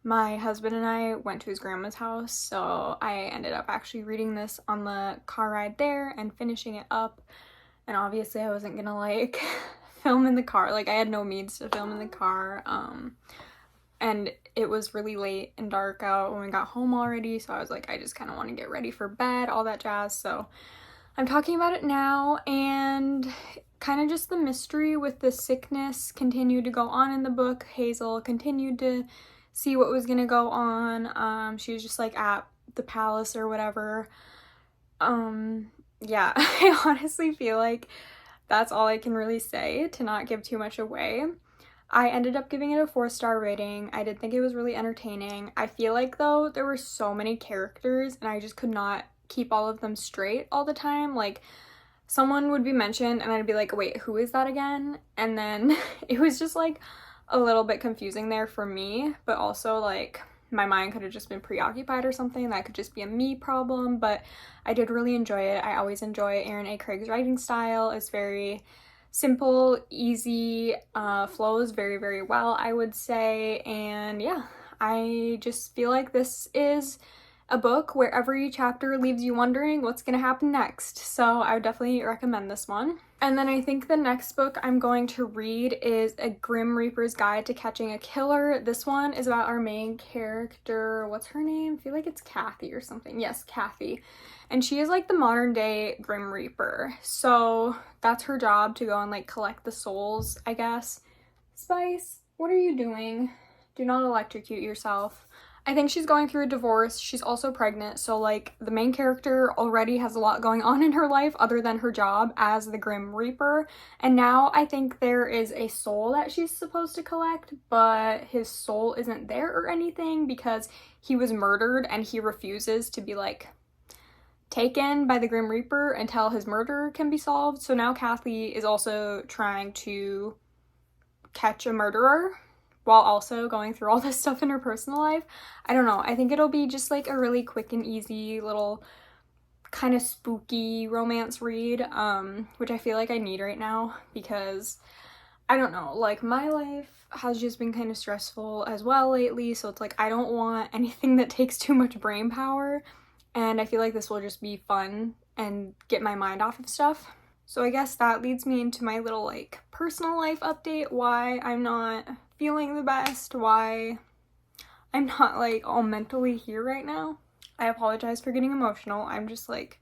My husband and I went to his grandma's house, so I ended up actually reading this on the car ride there and finishing it up. And obviously I wasn't gonna like film in the car. Like I had no means to film in the car. And it was really late and dark out when we got home already, so I was like, I just kind of want to get ready for bed, all that jazz. So I'm talking about it now, and kind of just the mystery with the sickness continued to go on in the book. Hazel continued to see what was gonna go on. She was just like at the palace or whatever. Yeah, I honestly feel like that's all I can really say to not give too much away. I ended up giving it a 4-star rating. I did think it was really entertaining. I feel like though there were so many characters and I just could not keep all of them straight all the time. Like someone would be mentioned and I'd be like, wait, who is that again? And then it was just like a little bit confusing there for me, but also like my mind could have just been preoccupied or something. That could just be a me problem, but I did really enjoy it. I always enjoy Aaron A. Craig's writing style. It's very simple, easy, flows very, very well, I would say. And yeah, I just feel like this is a book where every chapter leaves you wondering what's gonna happen next. So I would definitely recommend this one. And then I think the next book I'm going to read is A Grim Reaper's Guide to Catching a Killer. This one is about our main character. What's her name? I feel like it's Kathy or something. Yes, Kathy. And she is like the modern day Grim Reaper. So that's her job, to go and like collect the souls, I guess. Spice, what are you doing? Do not electrocute yourself. I think she's going through a divorce. She's also pregnant, so like the main character already has a lot going on in her life other than her job as the Grim Reaper. And now I think there is a soul that she's supposed to collect, but his soul isn't there or anything because he was murdered and he refuses to be like taken by the Grim Reaper until his murder can be solved. So now Kathy is also trying to catch a murderer while also going through all this stuff in her personal life. I don't know. I think it'll be just like a really quick and easy little kind of spooky romance read, which I feel like I need right now because I don't know, like my life has just been kind of stressful as well lately. So it's like I don't want anything that takes too much brain power. And I feel like this will just be fun and get my mind off of stuff. So I guess that leads me into my little like personal life update, why I'm not feeling the best, why I'm not like all mentally here right now. I apologize for getting emotional. I'm just like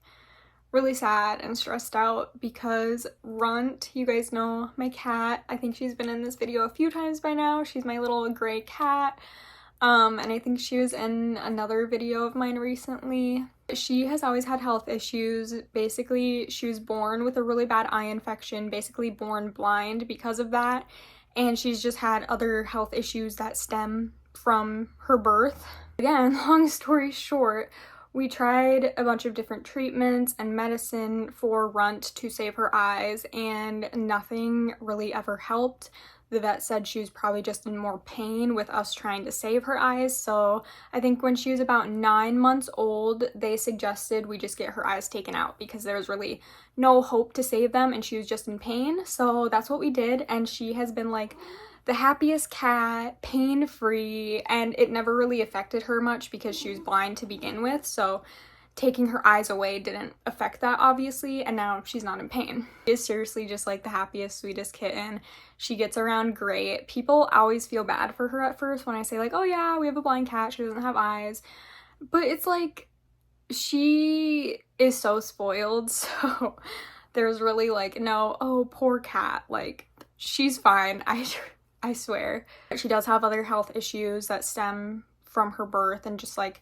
really sad and stressed out because Runt, you guys know my cat, I think she's been in this video a few times by now. She's my little gray cat. And I think she was in another video of mine recently. She has always had health issues. Basically, she was born with a really bad eye infection, basically born blind because of that. And she's just had other health issues that stem from her birth. Again, long story short, we tried a bunch of different treatments and medicine for Runt to save her eyes, and nothing really ever helped. The vet said she was probably just in more pain with us trying to save her eyes. So I think when she was about 9 months old, they suggested we just get her eyes taken out because there was really no hope to save them and she was just in pain. So that's what we did, and she has been like the happiest cat, pain-free, and it never really affected her much because she was blind to begin with. So taking her eyes away didn't affect that, obviously, and now she's not in pain. She is seriously just like the happiest, sweetest kitten. She gets around great. People always feel bad for her at first when I say like, oh yeah, we have a blind cat, she doesn't have eyes. But it's like, she is so spoiled, so there's really like no, oh poor cat, like she's fine. I swear. She does have other health issues that stem from her birth and just like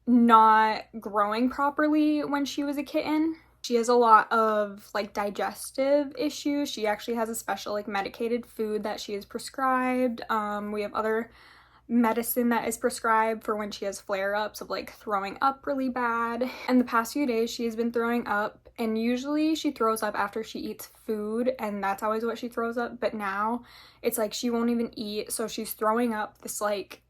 not growing properly when she was a kitten. She has a lot of like digestive issues. She actually has a special like medicated food that she is prescribed. We have other medicine that is prescribed for when she has flare-ups of like throwing up really bad. And the past few days she has been throwing up, and usually she throws up after she eats food, and that's always what she throws up, but now it's like she won't even eat, so she's throwing up this like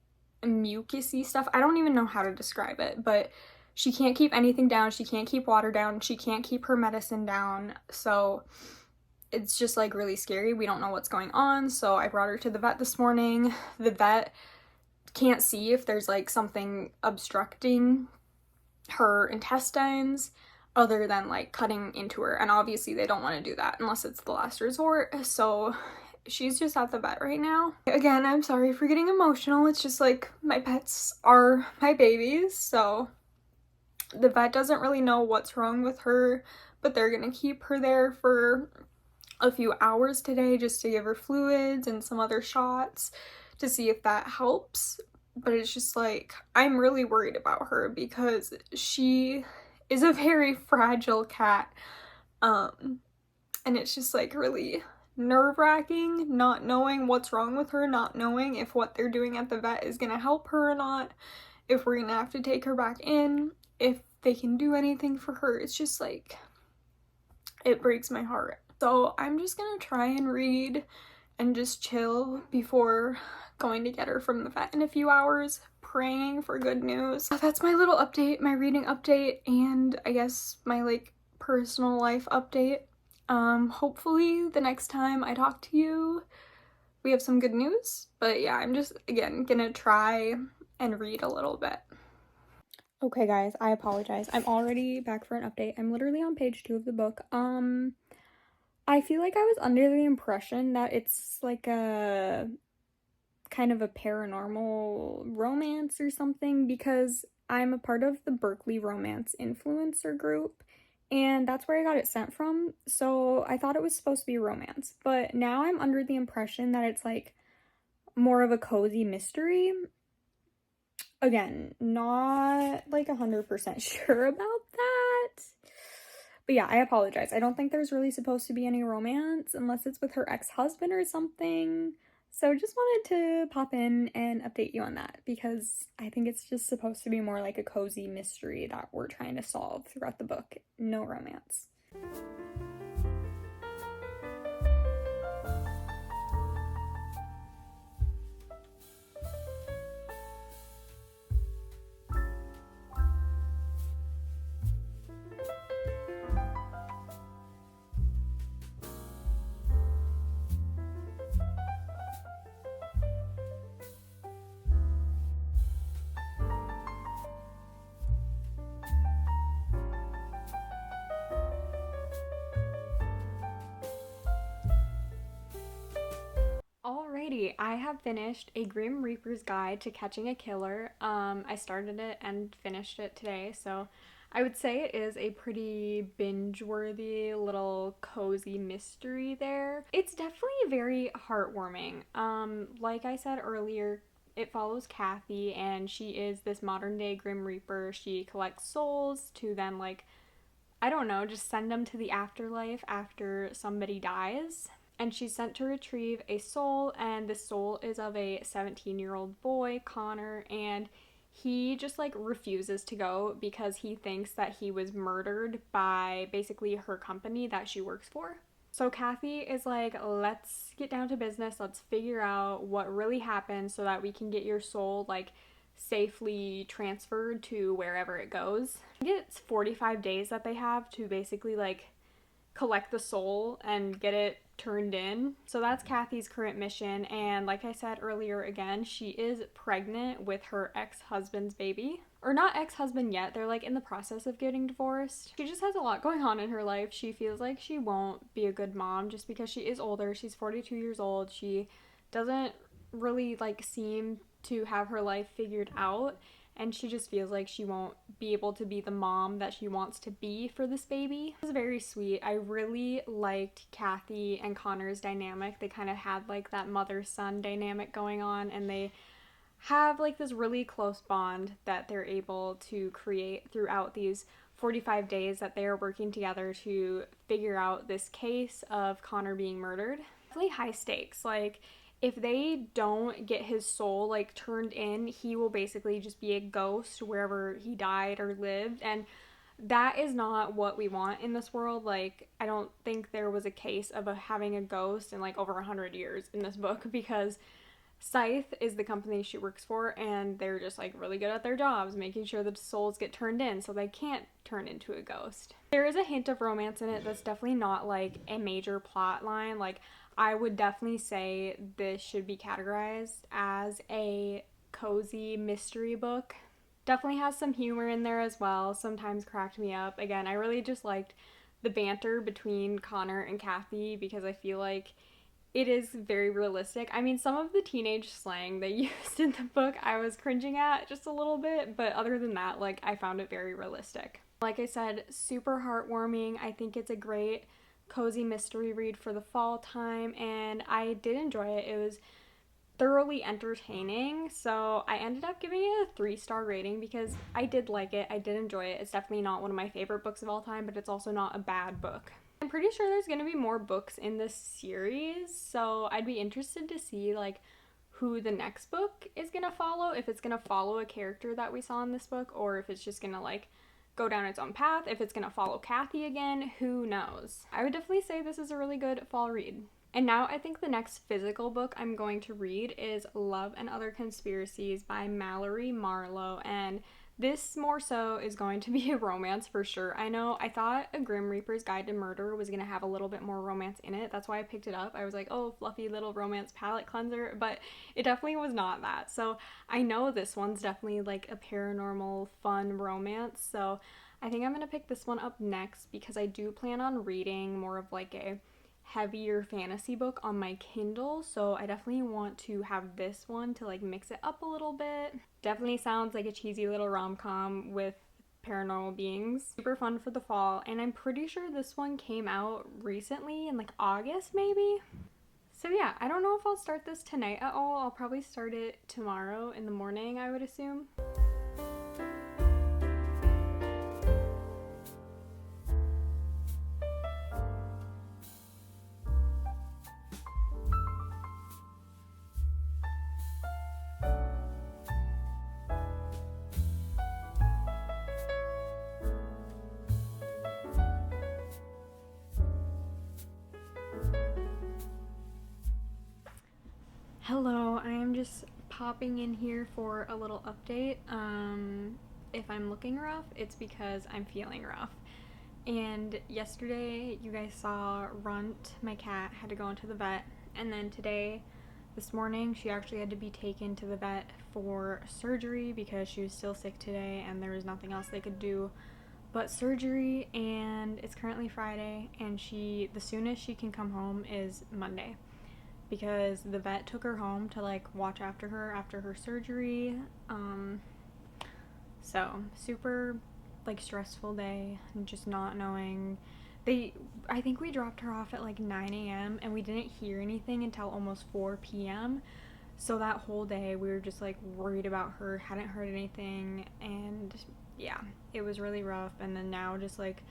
mucusy stuff. I don't even know how to describe it, but she can't keep anything down. She can't keep water down. She can't keep her medicine down. So it's just like really scary. We don't know what's going on. So I brought her to the vet this morning. The vet can't see if there's like something obstructing her intestines other than like cutting into her. And obviously they don't want to do that unless it's the last resort. So she's just at the vet right now. Again, I'm sorry for getting emotional. It's just like my pets are my babies. So the vet doesn't really know what's wrong with her, but they're gonna keep her there for a few hours today just to give her fluids and some other shots to see if that helps. But it's just like, I'm really worried about her because she is a very fragile cat. And it's just like really nerve-wracking not knowing what's wrong with her, not knowing if what they're doing at the vet is gonna help her or not, if we're gonna have to take her back in, if they can do anything for her. It's just like, it breaks my heart. So I'm just gonna try and read and just chill before going to get her from the vet in a few hours, praying for good news. That's my little update, my reading update, and I guess my like personal life update. Hopefully the next time I talk to you we have some good news, but yeah, I'm just again gonna try and read a little bit. Okay guys, I apologize. I'm already back for an update. I'm literally on page 2 of the book. I feel like I was under the impression that it's like a kind of a paranormal romance or something because I'm a part of the Berkeley Romance Influencer group, and that's where I got it sent from. So I thought it was supposed to be romance, but now I'm under the impression that it's like more of a cozy mystery. Again, not like 100% sure about that. But yeah, I apologize. I don't think there's really supposed to be any romance unless it's with her ex-husband or something. So just wanted to pop in and update you on that because I think it's just supposed to be more like a cozy mystery that we're trying to solve throughout the book. No romance. Alrighty, I have finished A Grim Reaper's Guide to Catching a Killer. I started it and finished it today, so I would say it is a pretty binge-worthy little cozy mystery there. It's definitely very heartwarming. Like I said earlier, it follows Kathy, and she is this modern-day Grim Reaper. She collects souls to then, like, I don't know, just send them to the afterlife after somebody dies. And she's sent to retrieve a soul, and the soul is of a 17-year-old boy, Connor, and he just like refuses to go because he thinks that he was murdered by basically her company that she works for. So Kathy is like, let's get down to business, let's figure out what really happened so that we can get your soul like safely transferred to wherever it goes. I think it's 45 days that they have to basically like collect the soul and get it turned in. So that's Kathy's current mission, and like I said earlier again, she is pregnant with her ex-husband's baby. Or not ex-husband yet, they're like in the process of getting divorced. She just has a lot going on in her life. She feels like she won't be a good mom just because she is older. She's 42 years old. She doesn't really like seem to have her life figured out, and she just feels like she won't be able to be the mom that she wants to be for this baby. It was very sweet. I really liked Kathy and Connor's dynamic. They kind of had like that mother-son dynamic going on, and they have like this really close bond that they're able to create throughout these 45 days that they are working together to figure out this case of Connor being murdered. Really high stakes. Like, if they don't get his soul like turned in, he will basically just be a ghost wherever he died or lived, and that is not what we want in this world. Like, I don't think there was a case of having a ghost in like over 100 years in this book, because Scythe is the company she works for, and they're just like really good at their jobs, making sure that souls get turned in so they can't turn into a ghost. There is a hint of romance in it that's definitely not like a major plot line. Like, I would definitely say this should be categorized as a cozy mystery book. Definitely has some humor in there as well, sometimes cracked me up. Again, I really just liked the banter between Connor and Kathy because I feel like it is very realistic. I mean, some of the teenage slang they used in the book I was cringing at just a little bit, but other than that, like, I found it very realistic. Like I said, super heartwarming. I think it's a great cozy mystery read for the fall time, and I did enjoy it. It was thoroughly entertaining, so I ended up giving it a 3-star rating because I did like it. I did enjoy it. It's definitely not one of my favorite books of all time, but it's also not a bad book. I'm pretty sure there's going to be more books in this series, so I'd be interested to see like who the next book is going to follow, if it's going to follow a character that we saw in this book, or if it's just going to like go down its own path, if it's going to follow Kathy again, who knows. I would definitely say this is a really good fall read. And now I think the next physical book I'm going to read is Love and Other Conspiracies by Mallory Marlowe, and this more so is going to be a romance for sure. I know I thought A Grim Reaper's Guide to Murder was going to have a little bit more romance in it. That's why I picked it up. I was like, oh, fluffy little romance palette cleanser, but it definitely was not that. So I know this one's definitely like a paranormal fun romance, so I think I'm going to pick this one up next because I do plan on reading more of like a heavier fantasy book on my Kindle, so I definitely want to have this one to like mix it up a little bit. Definitely sounds like a cheesy little rom-com with paranormal beings. Super fun for the fall, and I'm pretty sure this one came out recently in like August maybe. So yeah, I don't know if I'll start this tonight at all. I'll probably start it tomorrow in the morning, I would assume. Hello, I am just popping in here for a little update. If I'm looking rough, it's because I'm feeling rough. And yesterday, you guys saw Runt, my cat, had to go into the vet. And then today, this morning, she actually had to be taken to the vet for surgery because she was still sick today and there was nothing else they could do but surgery. And it's currently Friday, and the soonest she can come home is Monday. because the vet took her home to like watch after her surgery. So super like stressful day, and just not knowing. I think we dropped her off at like 9 a.m. and we didn't hear anything until almost 4 p.m. So that whole day we were just like worried about her, hadn't heard anything, and yeah, it was really rough. And then now just like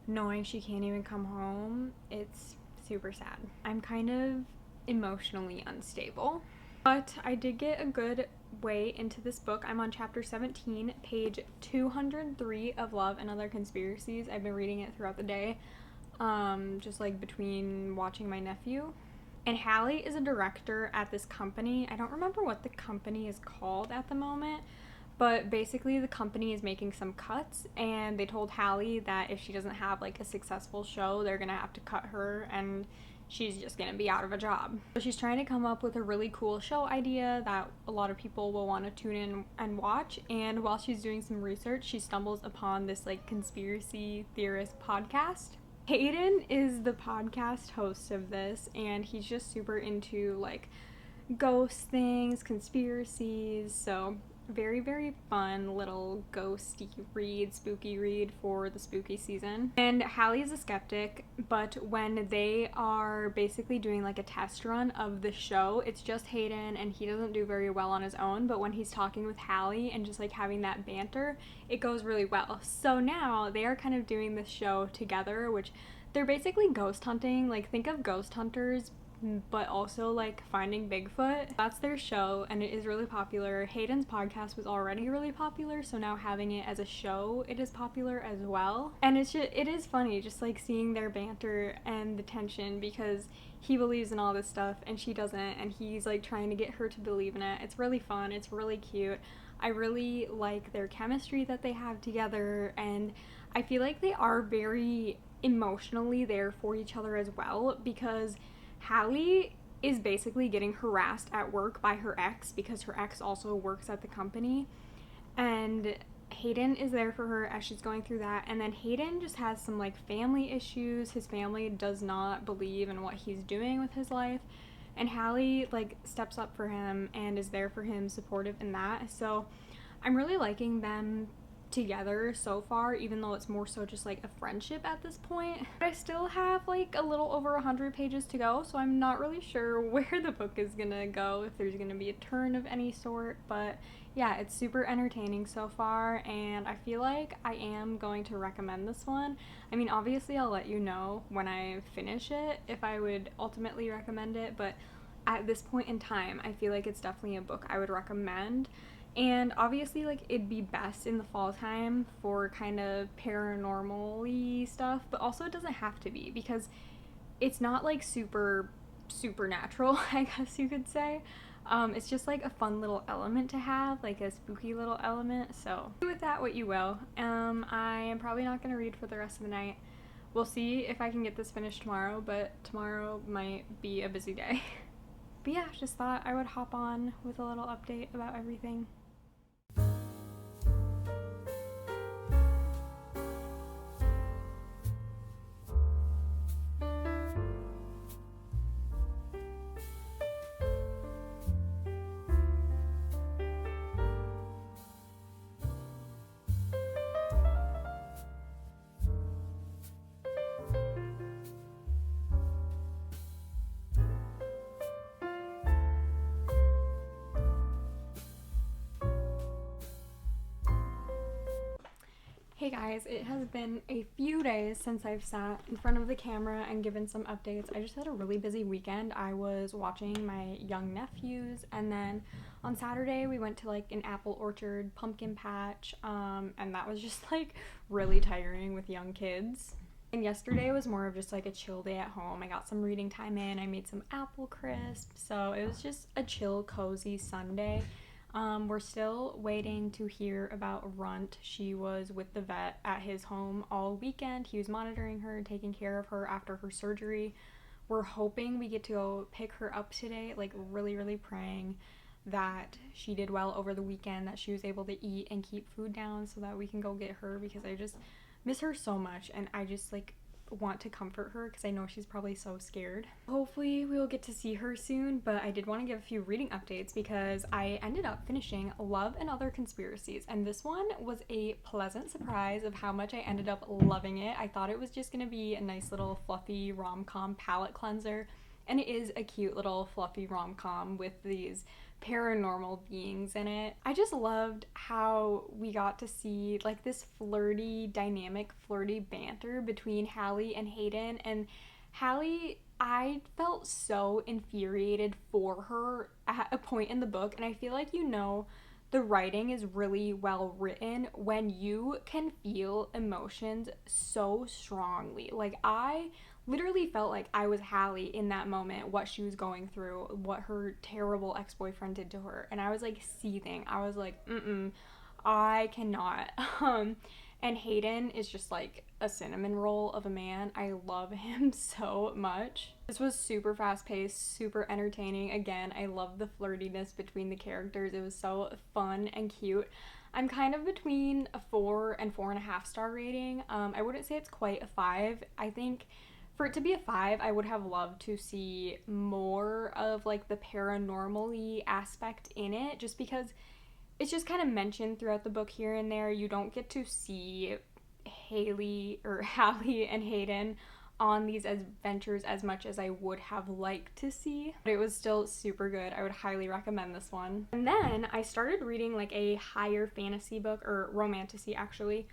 knowing she can't even come home, it's super sad. I'm kind of emotionally unstable. But I did get a good way into this book. I'm on chapter 17, page 203 of Love and Other Conspiracies. I've been reading it throughout the day, just like between watching my nephew. And Hallie is a director at this company. I don't remember what the company is called at the moment, but basically the company is making some cuts, and they told Hallie that if she doesn't have like a successful show, they're gonna have to cut her, and she's just gonna be out of a job. So she's trying to come up with a really cool show idea that a lot of people will want to tune in and watch. And while she's doing some research, she stumbles upon this like conspiracy theorist podcast. Hayden is the podcast host of this, and he's just super into like ghost things, conspiracies. So very, very fun little ghosty read, spooky read for the spooky season. And Hallie is a skeptic, but when they are basically doing like a test run of the show, it's just Hayden, and he doesn't do very well on his own, but when he's talking with Hallie and just like having that banter, it goes really well. So now they are kind of doing this show together, which they're basically ghost hunting. Like, think of Ghost Hunters, but also like finding Bigfoot. That's their show, and it is really popular. Hayden's podcast was already really popular, so now having it as a show, it is popular as well. And it is funny just like seeing their banter and the tension, because he believes in all this stuff and she doesn't, and he's like trying to get her to believe in it. It's really fun, it's really cute. I really like their chemistry that they have together, and I feel like they are very emotionally there for each other as well, because Hallie is basically getting harassed at work by her ex, because her ex also works at the company, and Hayden is there for her as she's going through that. And then Hayden just has some like family issues. His family does not believe in what he's doing with his life, and Hallie like steps up for him and is there for him, supportive in that. So I'm really liking them together so far, even though it's more so just like a friendship at this point. But I still have like a little over 100 pages to go, so I'm not really sure where the book is gonna go, if there's gonna be a turn of any sort. But yeah, it's super entertaining so far, and I feel like I am going to recommend this one. I mean, obviously I'll let you know when I finish it if I would ultimately recommend it, but at this point in time, I feel like it's definitely a book I would recommend. And obviously, like, it'd be best in the fall time for kind of paranormal-y stuff, but also it doesn't have to be, because it's not like super supernatural, I guess you could say. It's just like a fun little element to have, like a spooky little element. So do with that what you will. I am probably not going to read for the rest of the night. We'll see if I can get this finished tomorrow, but tomorrow might be a busy day. But yeah, just thought I would hop on with a little update about everything. Hey guys, it has been a few days since I've sat in front of the camera and given some updates. I just had a really busy weekend. I was watching my young nephews, and then on Saturday we went to like an apple orchard, pumpkin patch, and that was just like really tiring with young kids. And yesterday was more of just like a chill day at home. I got some reading time in, I made some apple crisp, so it was just a chill, cozy Sunday. We're still waiting to hear about Runt. She was with the vet at his home all weekend. He was monitoring her, taking care of her after her surgery. We're hoping we get to go pick her up today, like really, really praying that she did well over the weekend, that she was able to eat and keep food down so that we can go get her, because I just miss her so much, and I just like want to comfort her because I know she's probably so scared. Hopefully we will get to see her soon, but I did want to give a few reading updates because I ended up finishing Love and Other Conspiracies, and this one was a pleasant surprise of how much I ended up loving it. I thought it was just going to be a nice little fluffy rom-com palette cleanser, and it is a cute little fluffy rom-com with these paranormal beings in it. I just loved how we got to see like this flirty dynamic, flirty banter between Hallie and Hayden. And Hallie, I felt so infuriated for her at a point in the book, and I feel like, you know, the writing is really well written when you can feel emotions so strongly. Like, I literally felt like I was Hallie in that moment, what she was going through, what her terrible ex-boyfriend did to her, and I was like seething. I was like, I cannot. And Hayden is just like a cinnamon roll of a man. I love him so much. This was super fast-paced, super entertaining. Again, I love the flirtiness between the characters. It was so fun and cute. I'm kind of between a 4 and 4.5 star rating. I wouldn't say it's quite a 5. I think for it to be a 5, I would have loved to see more of like the paranormal-y aspect in it, just because it's just kind of mentioned throughout the book here and there. You don't get to see Hallie and Hayden on these adventures as much as I would have liked to see, but it was still super good. I would highly recommend this one. And then I started reading like a higher fantasy book, or romantasy actually.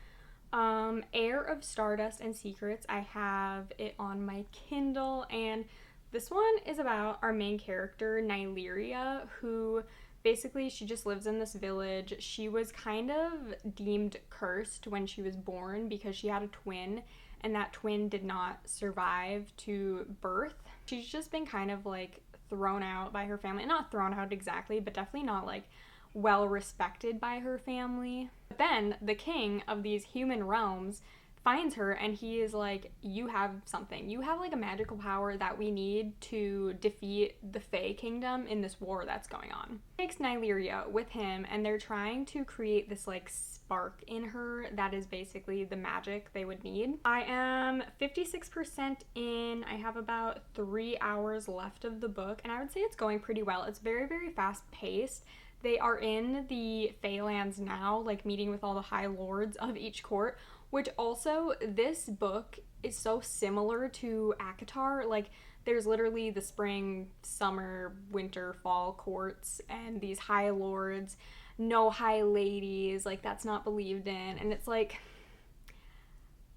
Heir of Stardust and Secrets. I have it on my Kindle, and this one is about our main character, Nyleria, who basically she just lives in this village. She was kind of deemed cursed when she was born because she had a twin, and that twin did not survive to birth. She's just been kind of like thrown out by her family. Not thrown out exactly, but definitely not like well respected by her family. But then the king of these human realms finds her, and he is like, you have something. You have like a magical power that we need to defeat the Fae Kingdom in this war that's going on. He takes Nyleria with him, and they're trying to create this like spark in her that is basically the magic they would need. I am 56% in. I have about 3 hours left of the book, and I would say it's going pretty well. It's very, very fast paced. They are in the Faelands now, like meeting with all the high lords of each court, which also, this book is so similar to ACOTAR. Like, there's literally the spring, summer, winter, fall courts, and these high lords, no high ladies, like that's not believed in. And it's like,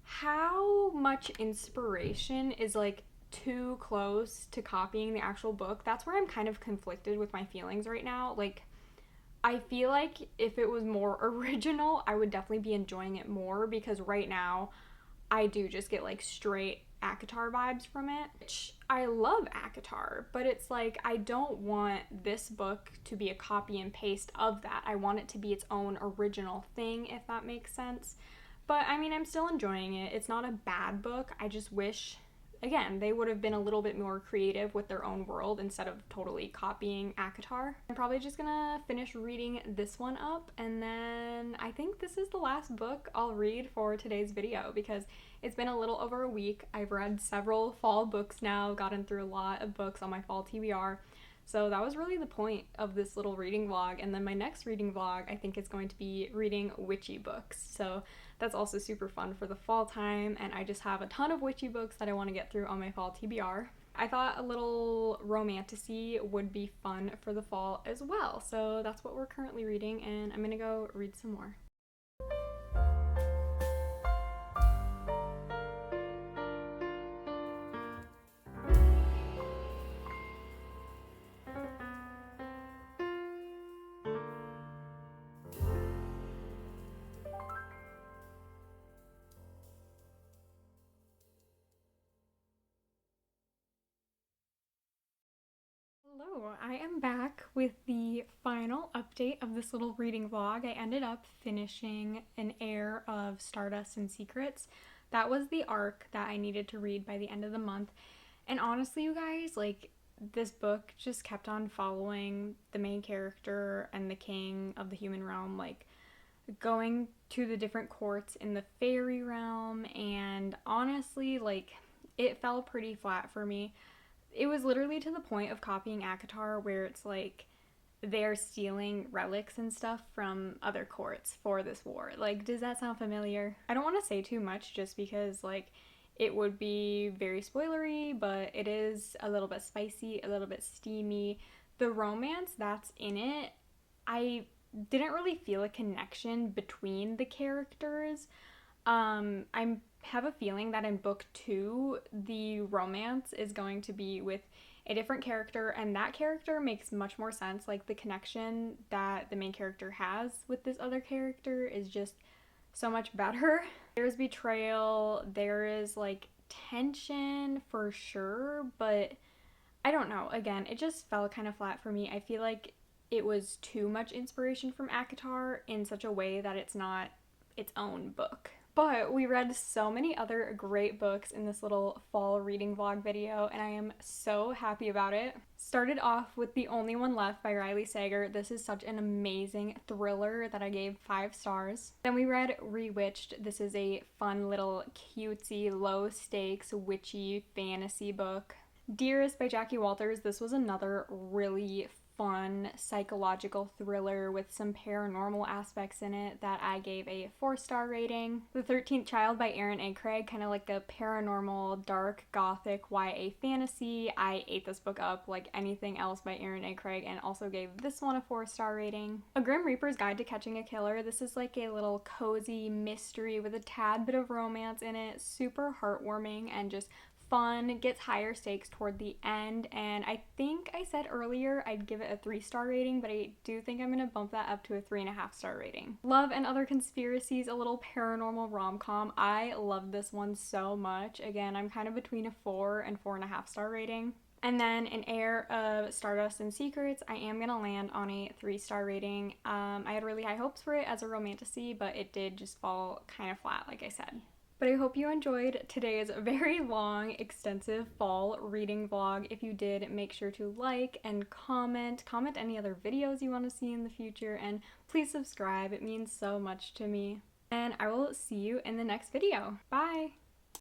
how much inspiration is like too close to copying the actual book? That's where I'm kind of conflicted with my feelings right now. Like, I feel like if it was more original, I would definitely be enjoying it more, because right now I do just get like straight ACOTAR vibes from it, which I love ACOTAR, but it's like I don't want this book to be a copy and paste of that. I want it to be its own original thing, if that makes sense. But I mean, I'm still enjoying it. It's not a bad book. I just wish, again, they would have been a little bit more creative with their own world instead of totally copying ACOTAR. I'm probably just gonna finish reading this one up, and then I think this is the last book I'll read for today's video, because it's been a little over a week. I've read several fall books now, gotten through a lot of books on my fall TBR. So that was really the point of this little reading vlog. And then my next reading vlog, I think, is going to be reading witchy books. So that's also super fun for the fall time. And I just have a ton of witchy books that I want to get through on my fall TBR. I thought a little romantasy would be fun for the fall as well. So that's what we're currently reading, and I'm gonna go read some more. Hello, I am back with the final update of this little reading vlog. I ended up finishing An Heir of Stardust and Secrets. That was the arc that I needed to read by the end of the month. And honestly, you guys, like, this book just kept on following the main character and the king of the human realm, like, going to the different courts in the fairy realm, and honestly, like, it fell pretty flat for me. It was literally to the point of copying ACOTAR, where it's like they're stealing relics and stuff from other courts for this war. Like, does that sound familiar? I don't want to say too much just because, like, it would be very spoilery, but it is a little bit spicy, a little bit steamy. The romance that's in it, I didn't really feel a connection between the characters. I have a feeling that in book 2, the romance is going to be with a different character, and that character makes much more sense. Like, the connection that the main character has with this other character is just so much better. There's betrayal, there is like tension for sure, but I don't know. Again, it just fell kind of flat for me. I feel like it was too much inspiration from ACOTAR in such a way that it's not its own book. But we read so many other great books in this little fall reading vlog video, and I am so happy about it. Started off with The Only One Left by Riley Sager. This is such an amazing thriller that I gave 5 stars. Then we read Rewitched. This is a fun little cutesy, low stakes, witchy fantasy book. Dearest by Jackie Walters. This was another really fun psychological thriller with some paranormal aspects in it that I gave a 4-star rating. The 13th Child by Erin A. Craig, kind of like a paranormal, dark, gothic YA fantasy. I ate this book up like anything else by Erin A. Craig and also gave this one a 4-star rating. A Grim Reaper's Guide to Catching a Killer. This is like a little cozy mystery with a tad bit of romance in it. Super heartwarming and just fun, gets higher stakes toward the end, and I think I said earlier I'd give it a 3-star rating, but I do think I'm gonna bump that up to a 3.5-star rating. Love and Other Conspiracies, a little paranormal rom-com. I love this one so much. Again, I'm kind of between a 4 and 4.5-star rating. And then An Heir of Stardust and Secrets, I am going to land on a 3-star rating. I had really high hopes for it as a romantasy, but it did just fall kind of flat, like I said. But I hope you enjoyed today's very long, extensive fall reading vlog. If you did, make sure to like and comment. Comment any other videos you want to see in the future, and please subscribe. It means so much to me. And I will see you in the next video. Bye!